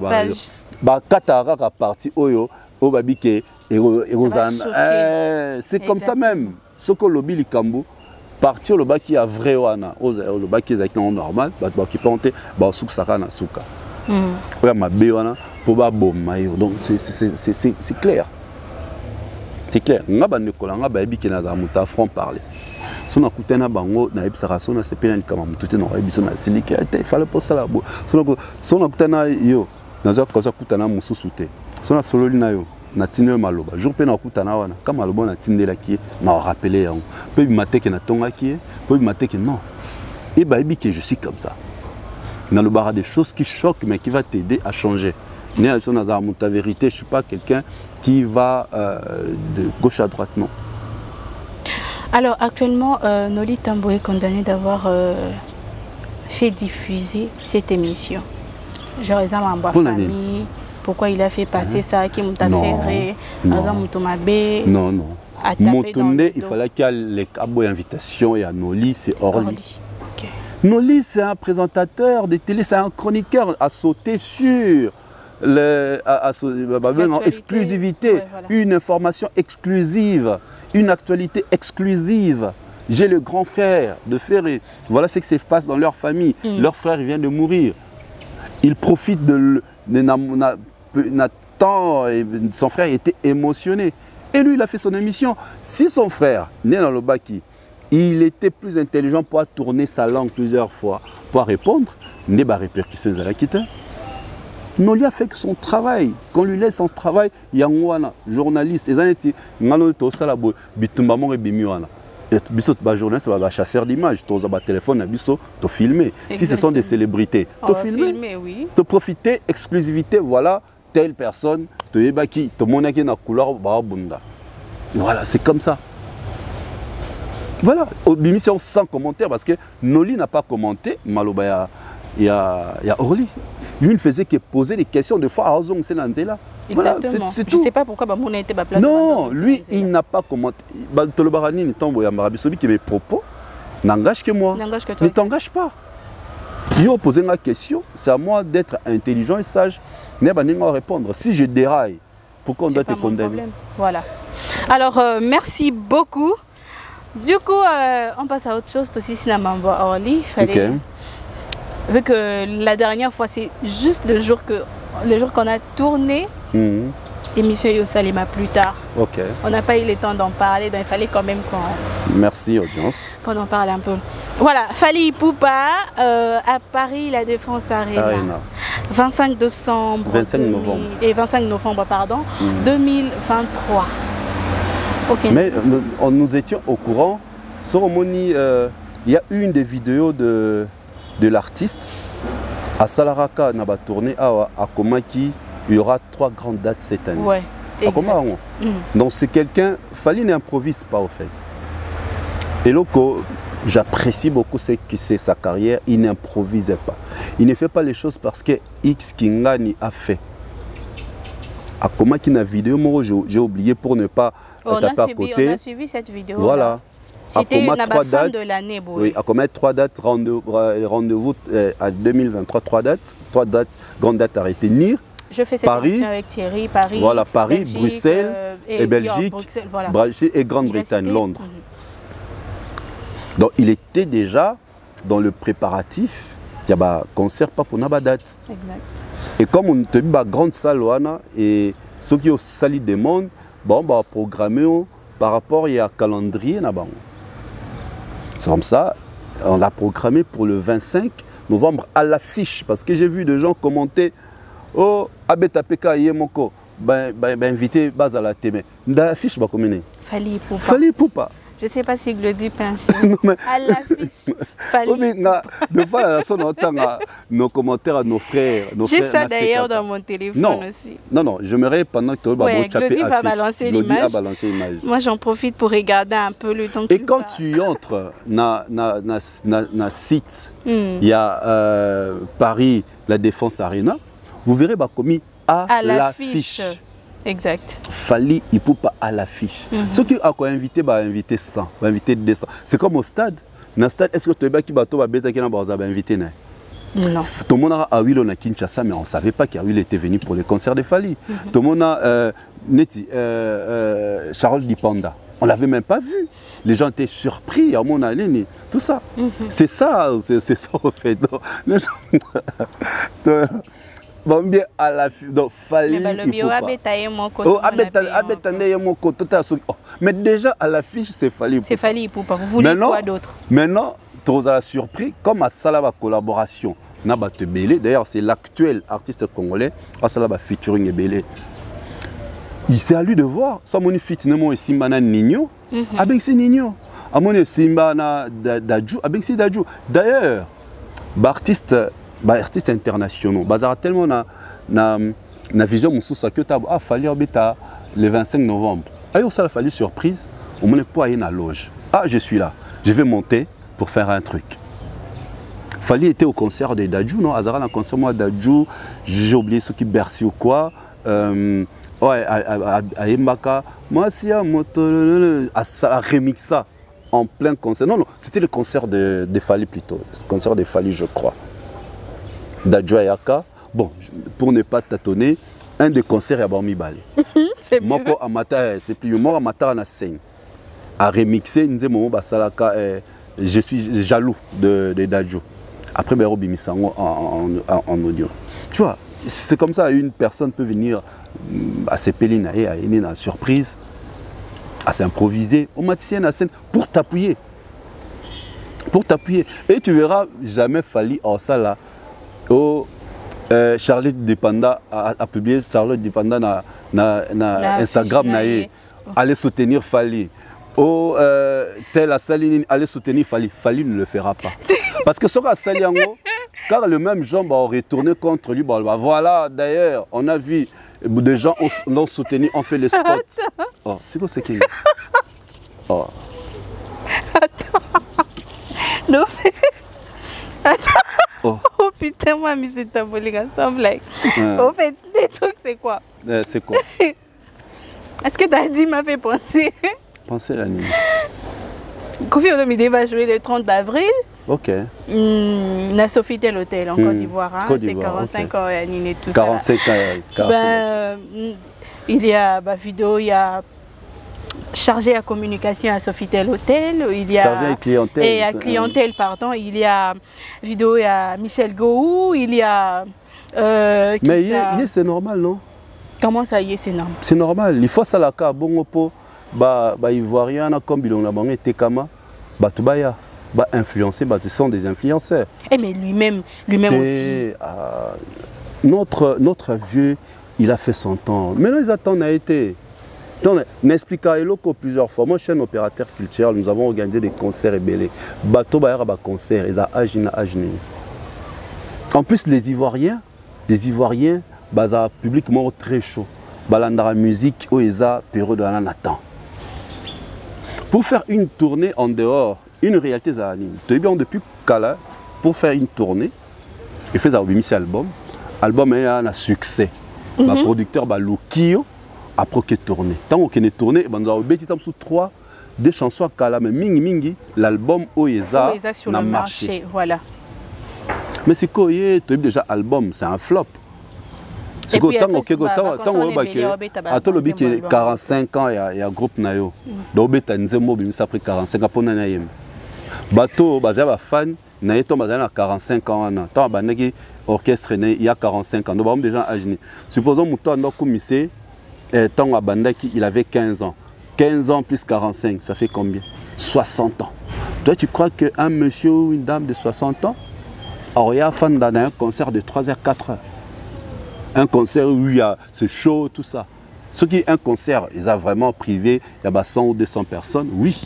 ba katara ka parti oyo o babike erozan c'est comme ça même ce que le bilikambo partir le baki a vrai wana le baki zaki non normal bat qui ponte ba suka sakana suka oya mabe wana po ba bomayo donc c'est clair. C'est clair. Nga ba nekola nga ba ebiki na za muta front parler. Sona kutena bango na ebisaka sona sepena likama mutute na ebiso na silike ete fallait pas ça la bo. Sona kutena yo na za koza kutana mususu te. Sona sololi na yo na tinyo maloba. Jour pe na kutana wana kama maloba na tindela ki na rappeler yango. Pe bimateke na tonga ki, pe bimateke non. Et ba ebiki je suis comme ça. Dans le bar des choses qui choquent mais qui va t'aider à changer. Né sur na za muta vérité, je suis pas quelqu'un qui va de gauche à droite, non. Alors actuellement, Noli Tambo est condamné d'avoir fait diffuser cette émission. Genre, ils ont ma famille, pourquoi il a fait passer ça, qui m'a fait non, non. Motonde, il fallait qu'il y ait les invitations et à Noli, c'est Orly. Okay. Noli, c'est un présentateur de télé, c'est un chroniqueur à sauter sur exclusivité, ouais, voilà. Une information exclusive, une actualité exclusive. J'ai le grand frère de Ferré. Voilà ce qui se passe dans leur famille. Leur frère vient de mourir. Il profite de Nathan et son frère était émotionné. Et lui, il a fait son émission. Si son frère, né dans le Baki, il était plus intelligent pour tourner sa langue plusieurs fois, pour répondre, il n'y a pas de répercussions à la quitter. Noli a fait que son travail, qu'on lui laisse son travail, il y a un journaliste, et il y a un journaliste, un chasseur d'images, tu as un téléphone, tu filmes. Si ce sont des célébrités, tu filmes, tu profites, exclusivité, voilà, telle personne, tu monnaie dans la couleur, voilà, c'est comme ça. Voilà, l'émission sans commentaire, parce que Noli n'a pas commenté, Maloba, il y a Orly. Lui, il ne faisait que poser des questions de fois à Ozong Senanzela. Voilà, Exactement. c'est Je tout. ne sais pas pourquoi bah, mon a été ma place. Non, lui, il n'a pas commenté. Tolobarani, celui qui mes propos n'engage que moi. N'engage que toi. Ne t'engage pas. Il a posé ma question, c'est à moi d'être intelligent et sage. Ne pas répondre. Si je déraille, pourquoi on doit te condamner? Voilà. Alors, merci beaucoup. Du coup, on passe à autre chose aussi, si Orly. Okay. Vu que la dernière fois, c'est juste le jour qu'on a tourné l'émission Yosalima plus tard. Ok. On n'a pas eu le temps d'en parler, donc il fallait quand même Merci, audience. qu'on en parle un peu. Voilà, Fally Ipupa à Paris, la Défense Arena. 25 décembre 25 novembre. Et 25 novembre, pardon, 2023. Okay. Mais nous étions au courant. Soromoni, il y a une des vidéos de l'artiste à Salaraka, on a tourné à Komaki. Il y aura 3 grandes dates cette année. Ouais, exact. Donc c'est quelqu'un, Fally n'improvise pas au fait. Et Loko, j'apprécie beaucoup ce que c'est sa carrière, il n'improvisait pas. Il ne fait pas les choses parce que X Kingani a fait. À Komaki, na vidéo, moi j'ai oublié pour ne pas taper à côté. On a suivi cette vidéo. Voilà. C'était une fin de l'année. Oui, à commettre 3 dates, rendez-vous à 2023, 3 dates, grandes dates à retenir. Je fais cette Paris, émission avec Thierry, Paris, voilà, Paris, Belgique, Bruxelles et Belgique, Bruxelles, voilà. et Grande-Bretagne, Londres. Donc il était déjà dans le préparatif, il y a un concert pas pour une date. Exact. Et comme on a une grande salle, et ceux qui ont sali des mondes, bon, on va programmer par rapport à calendrier. C'est comme ça, on l'a programmé pour le 25 novembre à l'affiche. Parce que j'ai vu des gens commenter, oh, Abetapeka Yemoko, invité base à la télé. L'affiche va communiquer. Fally Ipupa. Fally Ipupa. Je ne sais pas si Glody pense. À l'affiche. Fally Ipupa. De fois, on entend nos commentaires à nos frères. J'ai ça d'ailleurs dans mon téléphone aussi. Non, j'aimerais pendant que tu Glody va balancer l'image. Moi, j'en profite pour regarder un peu le temps. Et quand tu entres dans le site, il y a Paris, la Défense Arena, vous verrez commis à l'affiche. Exact. Fally Ipupa à l'affiche. Ceux qui ont invité, inviter 100, inviter 200. C'est comme au stade. Dans le stade, est-ce que tu as invité? Non. Tout le monde a Awilo na Kinshasa, mais on ne savait pas qu'Awilo était venu pour les concerts de Fally. Tout le monde a Charles Dipanda. On ne l'avait même pas vu. Les gens étaient surpris, à mon avis, tout ça. C'est ça, en fait. Bon, bien à la donc Fally Ipupa. Mais déjà à l'affiche c'est Fally Ipupa. C'est Fally Ipupa. Vous voulez quoi d'autre? Maintenant, tu as surpris comme à Salaba collaboration. D'ailleurs, c'est l'actuel artiste congolais à Salaba featuring Ebele. Il s'est à lui de voir. Soit mon fitness et Simbana Nino, avec c'est Nino. À mon Simbana Dajou, avec c'est Dajou. D'ailleurs, artistes internationaux, bazar tellement na vision moussousa que tu as fallu le 25 novembre. Ayo ça a fallu surprise, on me n'est pas allé à la loge. Ah, je suis là, je vais monter pour faire un truc. Fally était au concert de Dajou, non? Azara na concert moi Dajou, j'ai oublié ce qui Bercy ou quoi. Ouais, à Embaka, moi si à moto, à remixa en plein concert. Non, c'était le concert de Fally plutôt, le concert de Fally je crois. Dajou Ayaka, bon, pour ne pas tâtonner, un des concerts à Barmi Balé. C'est mieux. Moko Amata, c'est plus moi Amata na scène. À remixer, nous disons Basalaka, je suis jaloux de Dajou. Après, ben Robi Misango en audio. Tu vois, c'est comme ça, une personne peut venir à s'épeler, à une surprise, à s'improviser, au maticien la scène pour t'appuyer. Pour t'appuyer. Et tu verras jamais Fally en ça là. Oh, Charlotte Dipanda a publié Charlotte Dipanda na Instagram naïe. Allez soutenir Fally. Oh, tel a Saline, allez soutenir Fally. Fally ne le fera pas. Parce que ce qu'a Saliango, car le même genre va retourner contre lui. Bah, voilà, d'ailleurs, on a vu des gens l'ont soutenu, on fait les spots. Oh, c'est quoi ce qu'il y a? Oh. Attends. Non, mais... Attends. Oh. Oh putain, moi, mais c'est ta blague, sans blague. En fait, les trucs, c'est quoi? C'est quoi? Est-ce que tu as dit m'a fait penser? Pensez la nuit. Kofi Olomide va jouer le 30 avril. Ok. Na Sofitel Hotel en Côte d'Ivoire. Hein. C'est 45 okay. ans et tout 45 ça. ans. Il y a vidéo, il y a chargé à communication à Sofitel Hotel. Il y a chargé à clientèle. Et à clientèle, pardon. Il y a vidéo, il y a Michel Gou, il y a. Mais c'est normal, non? Comment ça y est, c'est normal? C'est normal. Il faut ça la cas. Bon, Ivoirien, comme Bilon Labangue, Tekama, Batubaya. Influencer, ce sont des influenceurs. Et mais lui-même aussi. Notre vieux, il a fait son temps. Maintenant, ils attendent à été. N'explique à Eloko plusieurs fois. Moi, je suis un opérateur culturel. Nous avons organisé des concerts et belés. Bateau Bayara concert, ils ont agina. En plus, les Ivoiriens, ont publiquement très chaud. Balandara musique, où ils ont période de Nathan. Pour faire une tournée en dehors, une réalité zanine. Tu es bien depuis Kala pour faire une tournée et faire un album. Album est un succès. Le producteur Lukio après qu'il tourné. Tant qu'on est tourné, on a obéi sous 3 des chansons à Kala mais mingi l'album Oeza sur le marché. Voilà. Mais c'est quoi déjà album, c'est un flop. C'est quoi tant que le but est 45 ans il y a un groupe nayo. Donc beta nzembo bimisa après 45 ans pour nanaïm. Bateau, bazaba fan, naïto bazana 45 ans na. Tant banaki orchestre il y a 45 ans. Donc on déjà âgé. Supposons mouton ndo commissaire tant abandaki il avait 15 ans. 15 ans plus 45, ça fait combien? 60 ans. Toi tu crois que un monsieur ou une dame de 60 ans aurait un fan dans un concert de 3h 4h? Un concert où il y a ce show tout ça. Ce qui est un concert, ils ont vraiment privé, il y a 100 ou 200 personnes, oui.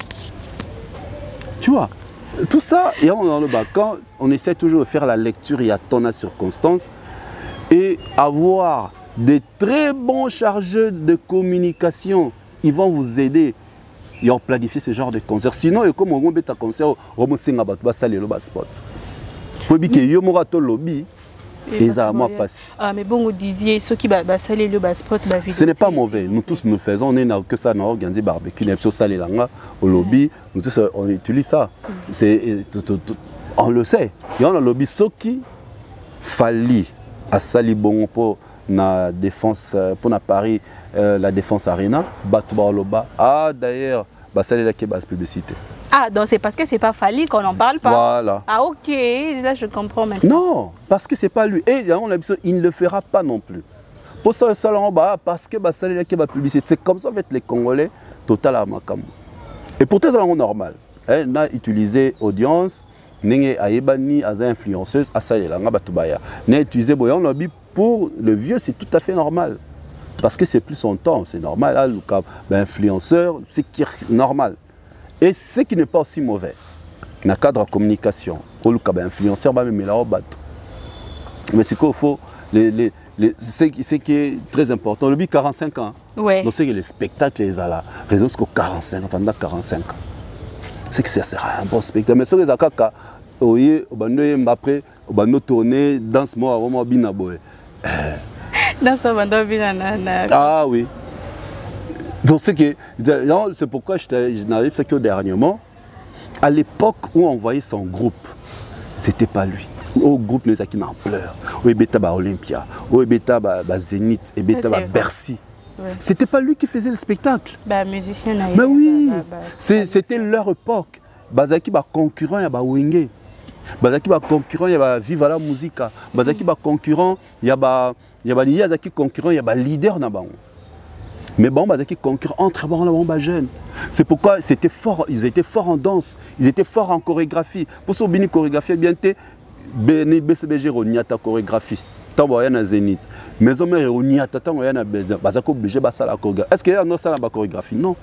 Tu vois, tout ça, et on dans le bas, quand on essaie toujours de faire la lecture, il y a tant de circonstances, et avoir des très bons chargeurs de communication, ils vont vous aider et on planifie ce genre de concert. Sinon, comme on met un concert, on va salir le spot. Pour dire que yo morato lobby, et ça moi passe. Ah mais bon, vous disiez ceux qui salir le spot, la vidéo. Ce n'est pas mauvais. Nous tous nous faisons, on est que ça, on organise des barbecues, on salir au lobby, nous tous on utilise ça. On le sait. Il y a un lobby ceux qui fallait à sali bon pour la défense pour na Paris la défense arena batba loba. Ah d'ailleurs salir la base publicité. Ah, donc c'est parce que c'est pas Fali qu'on n'en parle pas. Voilà. Ah ok, là je comprends maintenant. Non, parce que c'est pas lui. Et il ne le fera pas non plus. Pour ça, parce que ça la publicité. C'est comme ça en fait les Congolais total à Makam. Et pourtant c'est normal. On a utilisé audience, n'engé aïbani, as influenceuse, à ça la batubaya. N'a utilisé boyan lobby pour le vieux, c'est tout à fait normal. Parce que c'est plus son temps, c'est normal. Là, influenceur, c'est normal. Et ce qui n'est pas aussi mauvais, dans le cadre de communication, pour le influenceur, mais c'est qu'il faut, ce qui est très important, le but 45 ans, ouais. Donc c'est que les spectacles, les ala, raison c'est que 45 ans, pendant 45 ans, c'est que ça sera un bon spectacle. Mais ce que les akaka, après, on va tourner dans ce mois, on va bien aboyer. Dans ce moment, bien. Ah oui. Donc c'est pourquoi je n'arrive que dernièrement, à l'époque où on voyait son groupe, c'était pas lui. Au groupe nous qui en pleurs, au Ebeta Olympia, au Ebeta Zénith, au Ebeta Bercy. Ouais. C'était pas lui qui faisait le spectacle. Musicien. Mais oui, c'était leur époque. Bazaki concurrent ya Wenge. Bazaki concurrent ya Viva la Musica. Bazaki concurrent ya concurrent ya leader na bango. Mais bon, ils étaient concurrents entre les jeunes. C'est pourquoi ils étaient forts en danse, ils étaient forts en chorégraphie. Pour ça, ils chorégraphie bien été, BCBG Roniata chorégraphie. Tant qu'il y a Zénith. Mais ils ont Roniata, tant qu'il y a obligé de faire la chorégraphie. Est-ce qu'il y a une chorégraphie? Non.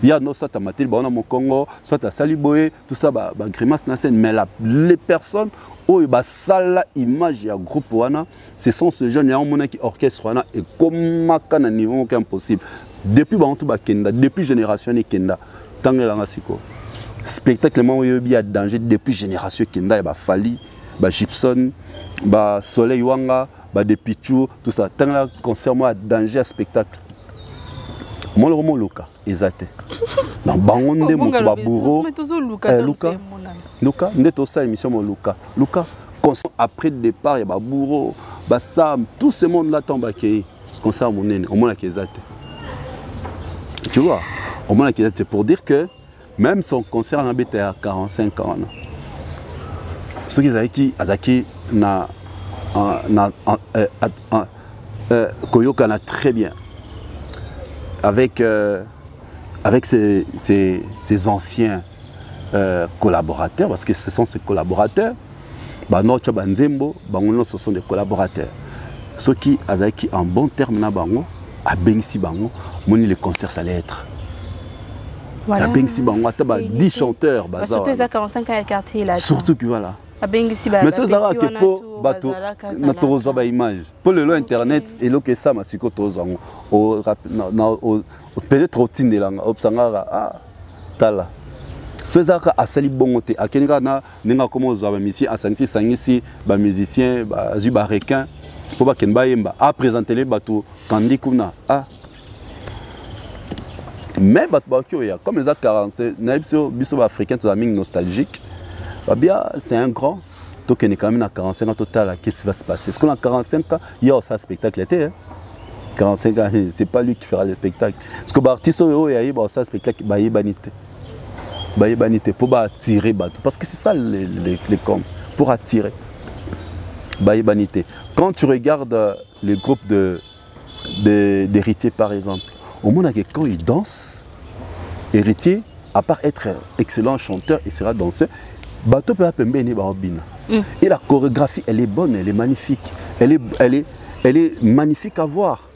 Il y a nos satamatil, mon Congo, soit à Saliboé, tout ça, grimace na scène. Mais les personnes, où il sala image ya groupe wana, ce sont ces jeunes qui orchestre wana et comme à niveau impossible. Depuis Kenda, depuis génération Kenda, tant que la siko. Spectacle mo yobi a danger depuis génération Kenda et Fali, Gibson, Soleil Wanga, des pichou, tout ça. Tant là, concert, moi, danger à spectacle. Moi, le roman Luka, exact. Dans Bangonde, mon bourreau. Luka, n'est aussi émission mon Luka. Luka, après le départ, il y a bourreau, Sam, tout ce monde là tombe à qui concert mon nez, au moins la exact. Tu vois, au moins la exact, pour dire que même son concert en a à 45 ans. Ce qui Azaki na Koyoka na très bien avec ses anciens collaborateurs, parce que ce sont ses collaborateurs. Notre Banzembo, ce sont des collaborateurs. Ceux qui Azaki en bon terme na bango, à Bengsi bango, moni les concerts ça allait être. Voilà. À Bengsi bango, tu as 10 chanteurs. Surtout les 45 ans écartés là. Surtout que voilà. Mais ce Zara que pour bateau notre reçoit image pour le lot internet et le que ça ma siko tozango au peut-être routine de langa obsangara ah tala ce Zara a sali bongote a kenga na ninga comme aux musiciens a senti sangisi ba musicien ba zuba requin pour ba kenba yemba a présenter les bateaux kandi kuna ah mais bateau bakio ya comme les a 45 naibso biso africain to aming nostalgique. C'est un grand, donc on est quand même à 45 ans total, qu'est-ce qui va se passer? Est-ce qu'on a 45 ans, il y a ça spectacle était, hein? 45 ans, c'est pas lui qui fera le spectacle. Parce que l'artiste, il y a ça spectacle, il y a banité, pour attirer, parce que c'est ça les coms, pour attirer. Banité. Quand tu regardes le groupe d'Héritier par exemple, au moins quand il danse, Héritier, à part être excellent chanteur, il sera danseur. Et la chorégraphie, elle est bonne, elle est magnifique. Elle est magnifique à voir.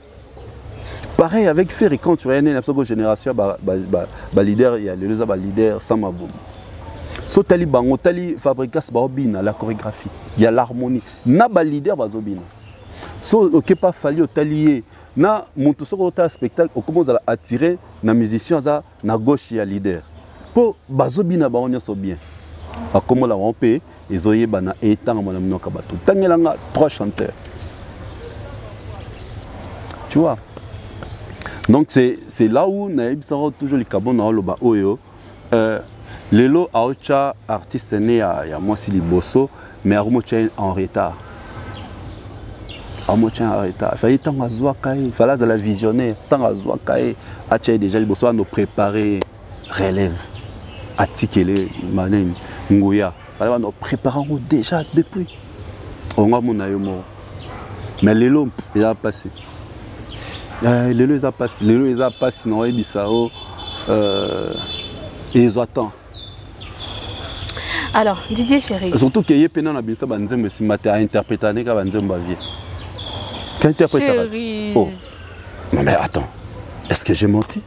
Pareil avec Ferry, quand tu regardes la seconde génération, leader, il y a le leader Samaboum. So tali bango tali fabrikas baobina la chorégraphie, il y a l'harmonie. Na ba leader bazobina. So ok pas fallu talier. Na monto so au spectacle, on commence à attirer na musicien na gauche il y a leader. Pour bazobina ba on so bien. Comme la on paye, ils ont eu bana et tant mon ami Nokabato. Tangelanga 3 chanteurs. Tu vois. Donc c'est là où naïb sera toujours les cabons dans le bas oyo. Lelo aocha artiste né à moi si liboso mais aromocha en retard. Aromocha en retard. Il fallait tant azwa kai, il fallait la visionner, tant azwa kai, acha déjà liboso à nous préparer relève. Atikele manen Ngoya. Fallait nous préparer déjà depuis. On a mon aïmo. Mais les lots, il a passé. Les lots, ils ont passé. Les lots, ils ont passé. Sinon, ils ont et ils attendent. Alors, Didier Chéri. Surtout qu'il y a pénal à Binsa Banzem, si matin à interpréter avec Banzem Bavier. Qu'interpréter? Oh. Non, mais attends. Est-ce que j'ai menti?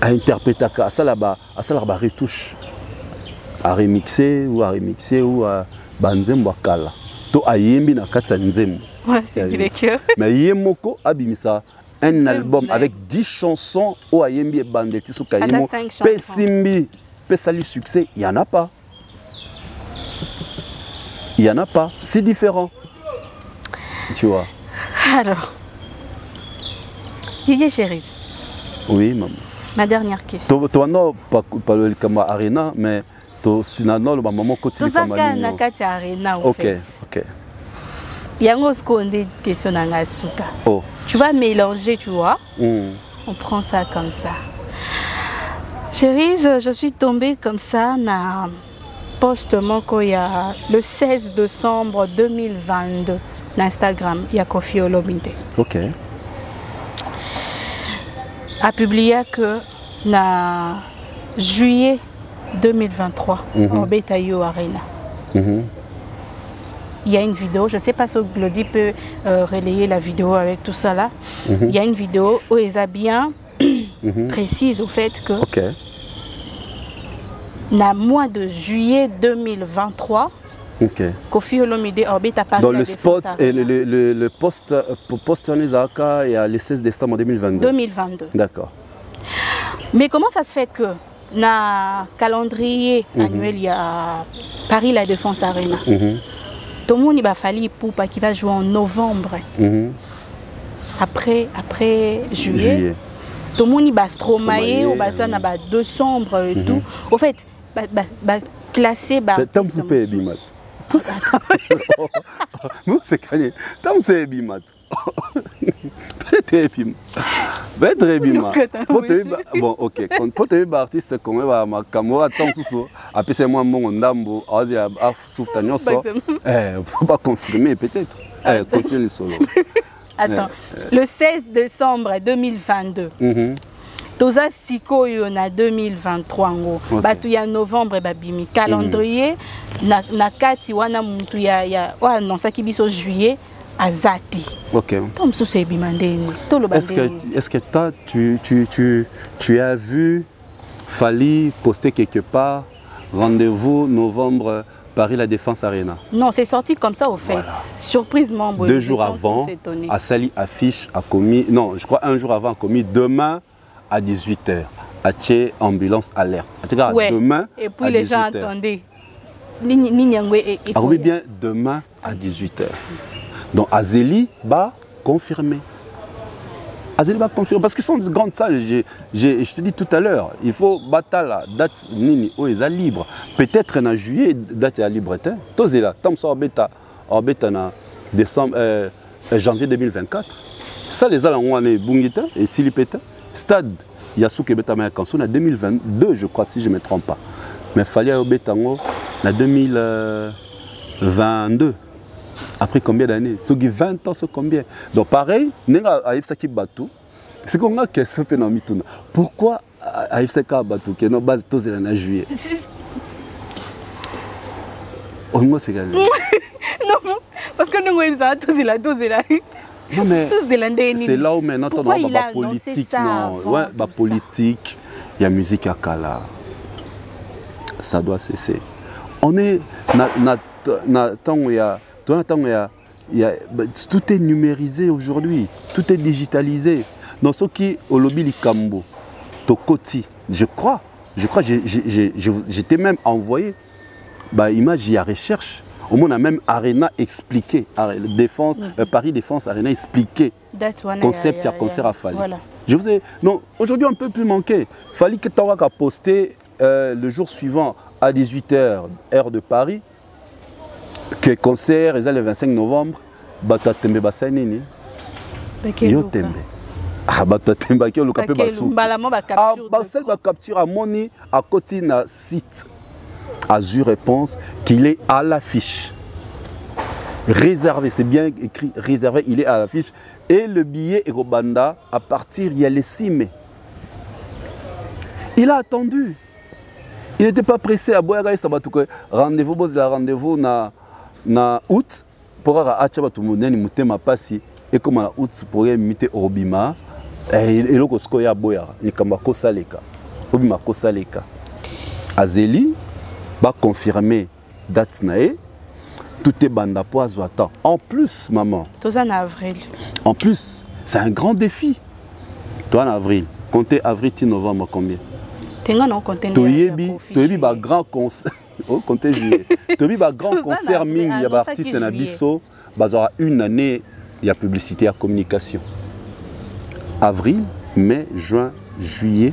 À interpréter à ça là-bas, retouche. À remixer ou à Banzem Wakala. To a yembi na katsa nzem. Ouais, c'est du cœur. Mais yemoko abimisa un album avec 10 chansons au ayembi et bandeti sou kayemo. Pesimbi, pesali succès, il y en a pas. Il y en a pas, c'est différent. Tu vois. Alors, Didier Chéri. Oui, maman. Ma dernière question. Toi non pas le Kama Arena mais sinano le maman côté Kama Nakati Arena. OK. Yango skonde question nanga suka. Oh. Tu vas mélanger, tu vois. On prend ça comme ça. Chérie, je suis tombée comme ça na post Mokoya le 16 décembre 2022 na Instagram ya Koffi Olomide. OK. A publié que na juillet 2023 au Betayo Arena. Il y a une vidéo, je ne sais pas si Glody peut relayer la vidéo avec tout ça là. Il y a une vidéo où ils a bien précise au fait que dans le mois de juillet 2023, Koffi Olomide orbite à Paris. Dans le spot et le post Nizaka et le 16 décembre 2022. 2022. D'accord. Mais comment ça se fait que dans le calendrier annuel, il y a Paris La Défense Arena. Tout le monde va falloir Poupa qui va jouer en novembre. Après juillet. Tout le monde va Stromae ou va ça na ba décembre et tout. Au fait, classé ba. Tam super bimat. Tout ça. Moi c'est gagné. Tam c'est bimat. Très bimat. Bon OK. Pour te artiste comme va ma camora tant sous. Après c'est moi mon ndambo. A souffle nyonso. Faut pas confirmer peut-être. Continue le solo. Attends, le 16 décembre 2022, Toza Sikoyo na 2023 ngo, batu ya novembre babimi calendrier na kati wana mutu ya wa non ça qui biso juillet azati. OK. Tom so se bimandeni. Est-ce que toi tu as vu Fally poster quelque part rendez-vous novembre Paris La Défense Arena? Non, c'est sorti comme ça au fait. Voilà. Surprise membre. 2 jours avant, à Sali affiche a commis, non, je crois 1 jour avant a commis demain à 18 h. À Tché, ambulance alerte. Ouais. Demain. Et puis les gens attendaient. Oui, bien demain à 18 h. Donc Azélie va confirmer. Azélie va confirmer. Parce qu'ils sont de grandes salles. Je te dis tout à l'heure, il faut battre la date nini où ils sont libres. Peut-être en juillet, date est libre. Tous là, tant que ça en décembre, janvier 2024. Ça les allons on est bungita et silipeta. Stade Yasuke Betama Kanson en 2022, je crois si je ne me trompe pas. Mais fallait au Betango en 2022. Après combien d'années? Ce qui 20 ans, c'est combien? Donc pareil, c'est qu'on a que ce phénomène. Pourquoi AFCK Batou qui est nos bases tous en juillet? Au moins c'est gagné. Non, parce que nous avons tous là. Non mais c'est là où maintenant on a la politique, non, ouais, la politique, il y a musique à Kala. Ça doit cesser. On est tout est numérisé aujourd'hui, tout est digitalisé. Dans ce qui est au lobby Likambo, Tokoti, je crois, j'étais même envoyé, image, il y a recherche. Au moins, on a même Arena expliqué, Défense, Paris Défense Arena expliqué, concept, il y a concert à Fally. Voilà. Je vous ai, non, aujourd'hui on ne peut plus manquer. Fally que tu as posté le jour suivant à 18 h, heure de Paris, que concert est le 25 novembre, Bata Tembe Bassanini. Yo Tembe. Ah, Bata Tembe, qui est le capé Bassou. Ah, Bassel va capturer à Moni, à côté d'un site. Azur réponse qu'il est à l'affiche. Réservé, c'est bien écrit, réservé, il est à l'affiche. Et le billet est au Banda à partir, il y a les 6 mai. Il a attendu. Il n'était pas pressé à Boyaga et Sabatouke. Rendez-vous na août pour Achabatu Mouneni Moutema Passi et comme la août pour imiter Obima et le Koskoya Boya, Nikambako Saleka. Obima Kosaleka. Azélie va confirmer date nae, tout est banda poids attend. En plus, maman. Toi en avril. En plus, c'est un grand défi. Toi en avril, comptez avril et novembre combien? Toyebi ba grand concert. Oh, comptez juillet. Toyebi ba grand concert ming il y a artiste na biso, bazora une année il y a publicité et communication. Avril, mai, juin, juillet,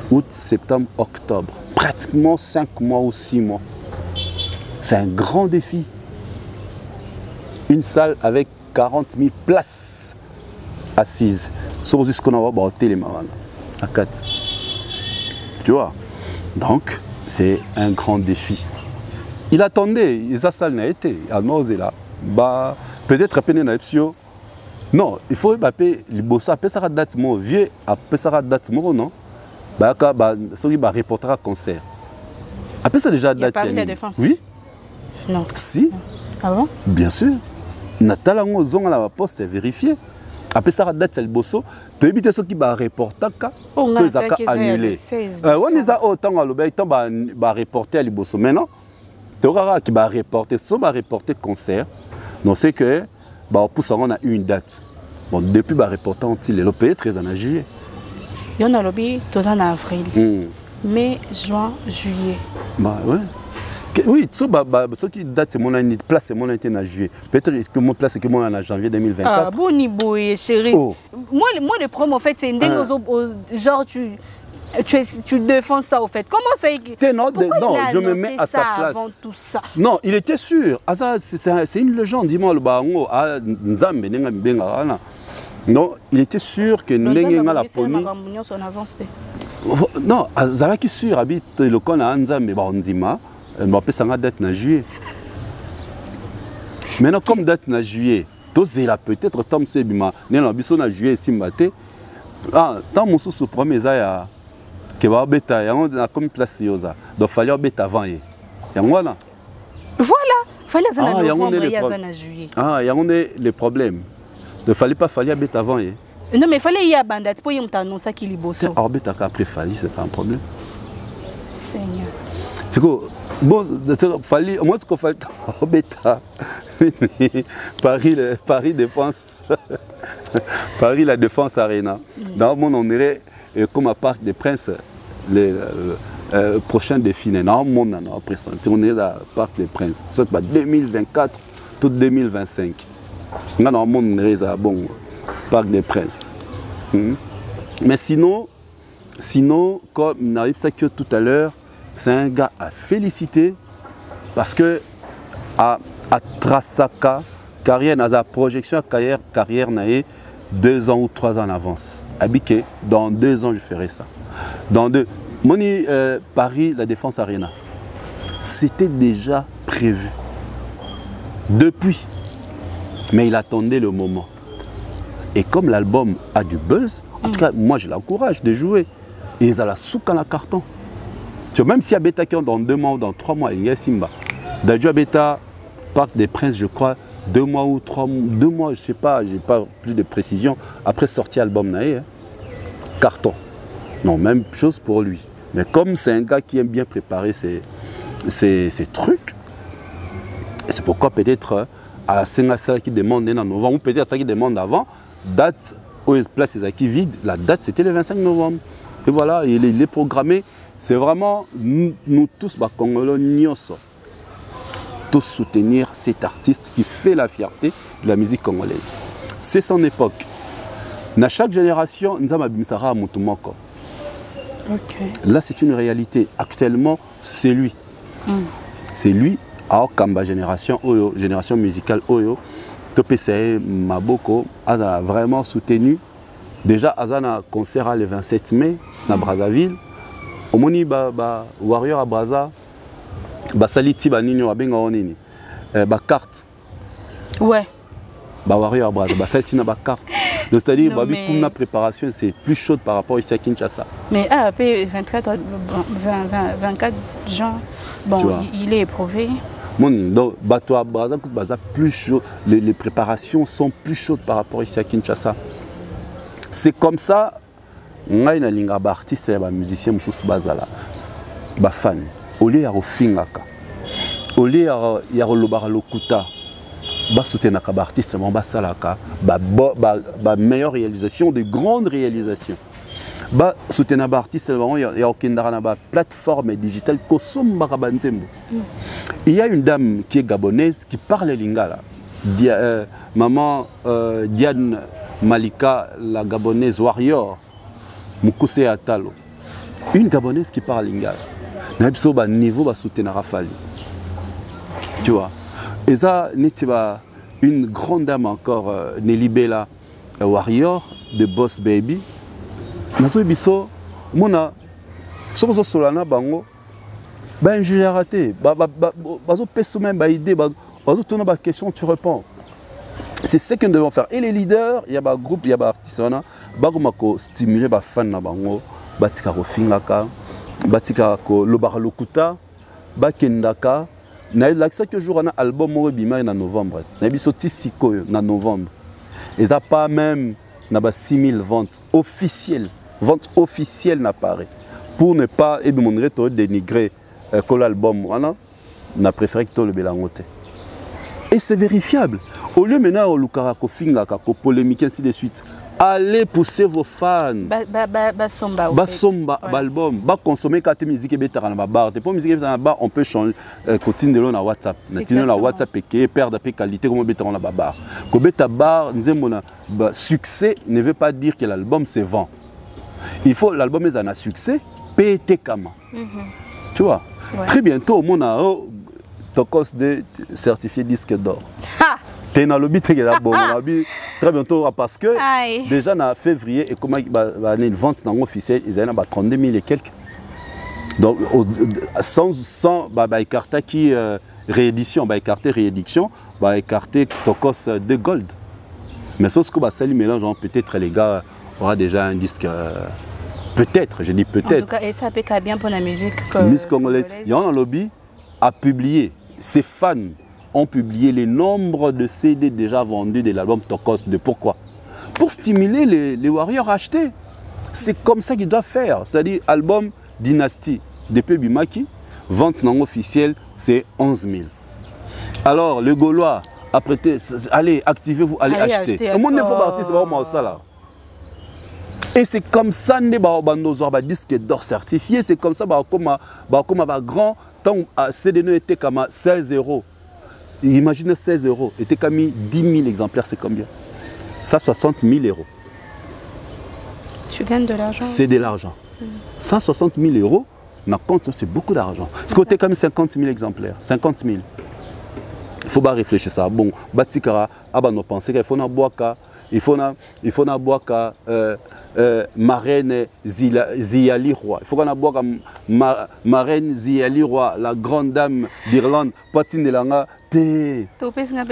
août, septembre, octobre. Pratiquement 5 mois ou 6 mois. C'est un grand défi. Une salle avec 40 000 places assises. Sauf ce qu'on a au télémaran. À 4. Tu vois? Donc, c'est un grand défi. Il attendait, sa salle n'a été. Il là. Peut-être après Nepsio. Non, il faut appeler les boss. Après ça, date mon vieux. Après ça, date mon non. Celui qui reportera concert. Après ça déjà date. Paris La Défense. Oui. Non. Si. Ah bon? Bien sûr. Natalango zonga la poste est vérifié. Après ça date le bosso. Tu évites ceux qui va reporter ka. Tu les as annulé. On les a autant à l'obéi tant va reporter à le bosso. Maintenant, tu auras qui va reporter. Si on va reporter concert, donc c'est que on pousse on a une date. Bon depuis va reporter en il est payé très en juillet. Il y en a lobby, tout en avril. Mai, juin, juillet. Bah ouais. Oui, ce qui date, c'est mon année, place, c'est mon année en juillet. Peut-être que mon place, c'est que moi en janvier 2024. Ah, bon niveau, chérie. Oh. Moi, le problème, en fait, c'est genre, tu défends ça, au fait. Comment ça non, je me mets à sa place. Avant tout ça? Non, il était sûr. C'est une légende, dis-moi, le baron, non, il était sûr que Nengenga la poni. Non, Zalaki sûr, habite le con à Nzambe, Ndima, mais ça va date en juillet. Maintenant, comme date en juillet, là peut-être Tom Sebima, Nélan Bisson en juillet, Simbate. Ah, tant mon sous premier Zaya, qui va bêta, et on a comme place Yosa. Donc, il fallait bêta avant. Et voilà. Voilà, il fallait en novembre et en juillet. Ah, il y a les problèmes. Il ne fallait pas falloir bêta avant. Non, mais il fallait y avoir pour y annoncer qu'il est beau. Alors, bêta après falli, c'est pas un problème. Seigneur. C'est quoi? Bon, fallait, moi, ce qu'il fallait, bêta. Paris Défense. Paris la Défense Arena. Dans le monde, on irait comme à Parc des Princes, les prochains défilés. Dans le monde, après ça, on est à Parc des Princes. Soit 2024, tout 2025. Dans le monde, on est à bon Parc des Princes. Mais sinon, comme Narib Sakyo tout à l'heure, c'est un gars à féliciter parce que à Trasaka, carrière, dans sa projection carrière n'a 2 ans ou 3 ans en avance. Abiké, dans 2 ans, je ferai ça. Dans 2. Moni, Paris, la Défense Arena. C'était déjà prévu. Depuis. Mais il attendait le moment. Et comme l'album a du buzz, en tout cas, moi, je l'encourage de jouer. Et ils ont la souka dans la carton. Tu vois, même si Abeta qui dans 2 mois ou dans 3 mois, il y a Simba. D'ailleurs, Abeta, Parc des Princes, je crois, 2 mois ou 3 mois, 2 mois, je ne sais pas, je n'ai pas plus de précision. Après sortir l'album Naé, carton. Non, même chose pour lui. Mais comme c'est un gars qui aime bien préparer ses trucs, c'est pourquoi peut-être à Sengasala qui demande en novembre, ou peut-être à ça qui demande avant, date où il place ses acquis vides, la date c'était le 25 novembre. Et voilà, il est programmé. C'est vraiment nous tous, Congolais, tous soutenir cet artiste qui fait la fierté de la musique congolaise. C'est son époque. Dans chaque génération, nous avons Bimsara Moutoumoko. Là, c'est une réalité. Actuellement, c'est lui. C'est lui, à Kamba génération, Oyo, génération musicale Oyo. TPCE Maboko a vraiment soutenu. Déjà, Azana concert le 27 mai à Brazzaville. Au Moni Warrior à Brazza. Basaliti Baninho Abenga Onini. Carte. Ouais. Warrior à Brazza. Basaliti na carte. C'est-à-dire que pour la préparation, c'est plus chaud par rapport ici à Kinshasa. Mais après 24 juin, bon, il est éprouvé. Donc, plus chaud, les préparations sont plus chaudes par rapport ici à Kinshasa. C'est comme ça, on a une artiste et un musicien, un fan. Au lieu de Fingaka, au lieu de Lokuta, soutenir un artiste, une meilleure réalisation, de grandes réalisations. Soutenir un artiste, il y a une plateforme digitale. Il y a une dame qui est gabonaise qui parle lingala. Maman Diane Malika, la gabonaise Warrior, Mukuse Atalo. Une gabonaise qui parle lingala. N'a niveau soutenir Rafali. Tu vois. Et ça, une grande dame encore, Nelly Bella Warrior de Boss Baby. Nazo biso mona sozo solana bango ben je l'ai raté bazo peso même ba idée bazo tourner ba question tu réponds. C'est ce que nous devons faire. Et les leaders, il y a un groupe, il y a un artiste qui stimuler les fans na bango batika ko fingaka batika ko lobara lokuta bakendaka na l'accès que jour on a album mo bima en novembre na biso tisiko na novembre et ça pas même na ba 6000 ventes officielles. Vente officielle n'apparaît. Pour ne pas dénigrer l'album, on a préféré que le Bélangote. Et c'est vérifiable. Au lieu maintenant de Lukarako Finga, polémique ainsi de suite, Allez pousser vos fans. Basomba album. Ba consommer quand musique et bêta dans bar. T'es pas musique dans la bar, on peut changer côté de l'on à WhatsApp. Natino la WhatsApp et perdre la qualité comme bêta dans la bar. Ko bêta bar, nzemona succès ne veut pas dire que l'album se vend. Il faut l'album est un succès, pété kama. Tu vois. Très bientôt on a Tokos de certifié disque d'or. T'es dans le but très bientôt parce que déjà en février et comment une vente dans officielle ils avaient 32 000 et quelques donc sans écarter qui réédition écarter réédition écarter Tokos de gold mais sauf que ça lui mélange peut-être les gars aura déjà un disque peut-être je dis peut-être en tout cas et ça peut bien pour la musique congolaise il y a un lobby à publier ses fans ont publié les nombres de CD déjà vendus de l'album Tokos. Pourquoi? Pour stimuler les Warriors à acheter. C'est comme ça qu'ils doivent faire. C'est-à-dire, album Dynasty, depuis Bimaki, vente non officielle, c'est 11 000. Alors, le Gaulois, apprêtez, allez, activez-vous, allez acheter. Le monde ne faut pas artiste, c'est vraiment ça là. Et c'est comme ça que les disques d'or certifiés, c'est comme ça comme un grand temps CD était comme 16 €. Imaginez 16 €, et t'es mis 10 000 exemplaires, c'est combien? Ça, 60 000 €. Tu gagnes de l'argent. C'est de l'argent. 160 000 €, on compte, c'est beaucoup d'argent. Ce côté comme 50 000 exemplaires, 50 000. Il faut pas réfléchir ça. Bon, Batikara, nos pensées qu'il faut boire il faut boire Marraine Ziali Roy. Il faut qu'on boire Marraine Ziali Roy, la grande dame d'Irlande, Patine de Langa.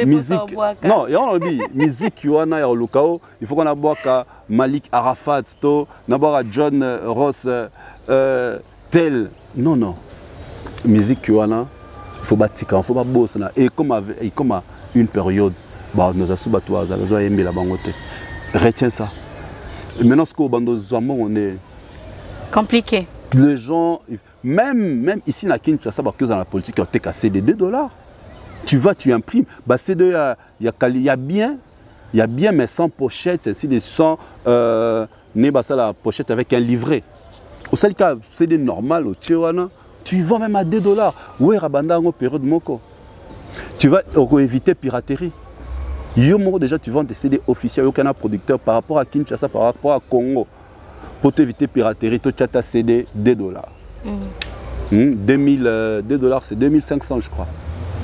Musique. Non, il y a une musique qui est au Lukao. Il faut qu'on boire Malik Arafat, John Ross, tel. Non. Musique qui est il faut bâtir, il faut pas bosser. Et comme à une période, nous avons retiens ça. Maintenant, ce qu'on on est compliqué. Les gens, même ici à Kinshasa, dans la politique, on a cassé des $2. Tu vas, tu imprimes. C2, il y a bien, mais sans pochette, sans la pochette avec un livret. Au seul cas, c'est normal au Tchéwana. Tu vends même à $2. Oui, Rabanda en période moko. Tu vas éviter piraterie. Déjà, tu vends des CD officiels, aucun producteur par rapport à Kinshasa, par rapport à Congo. Pour t'éviter piraterie, tu as CD $2. $2 c'est 2500, je crois.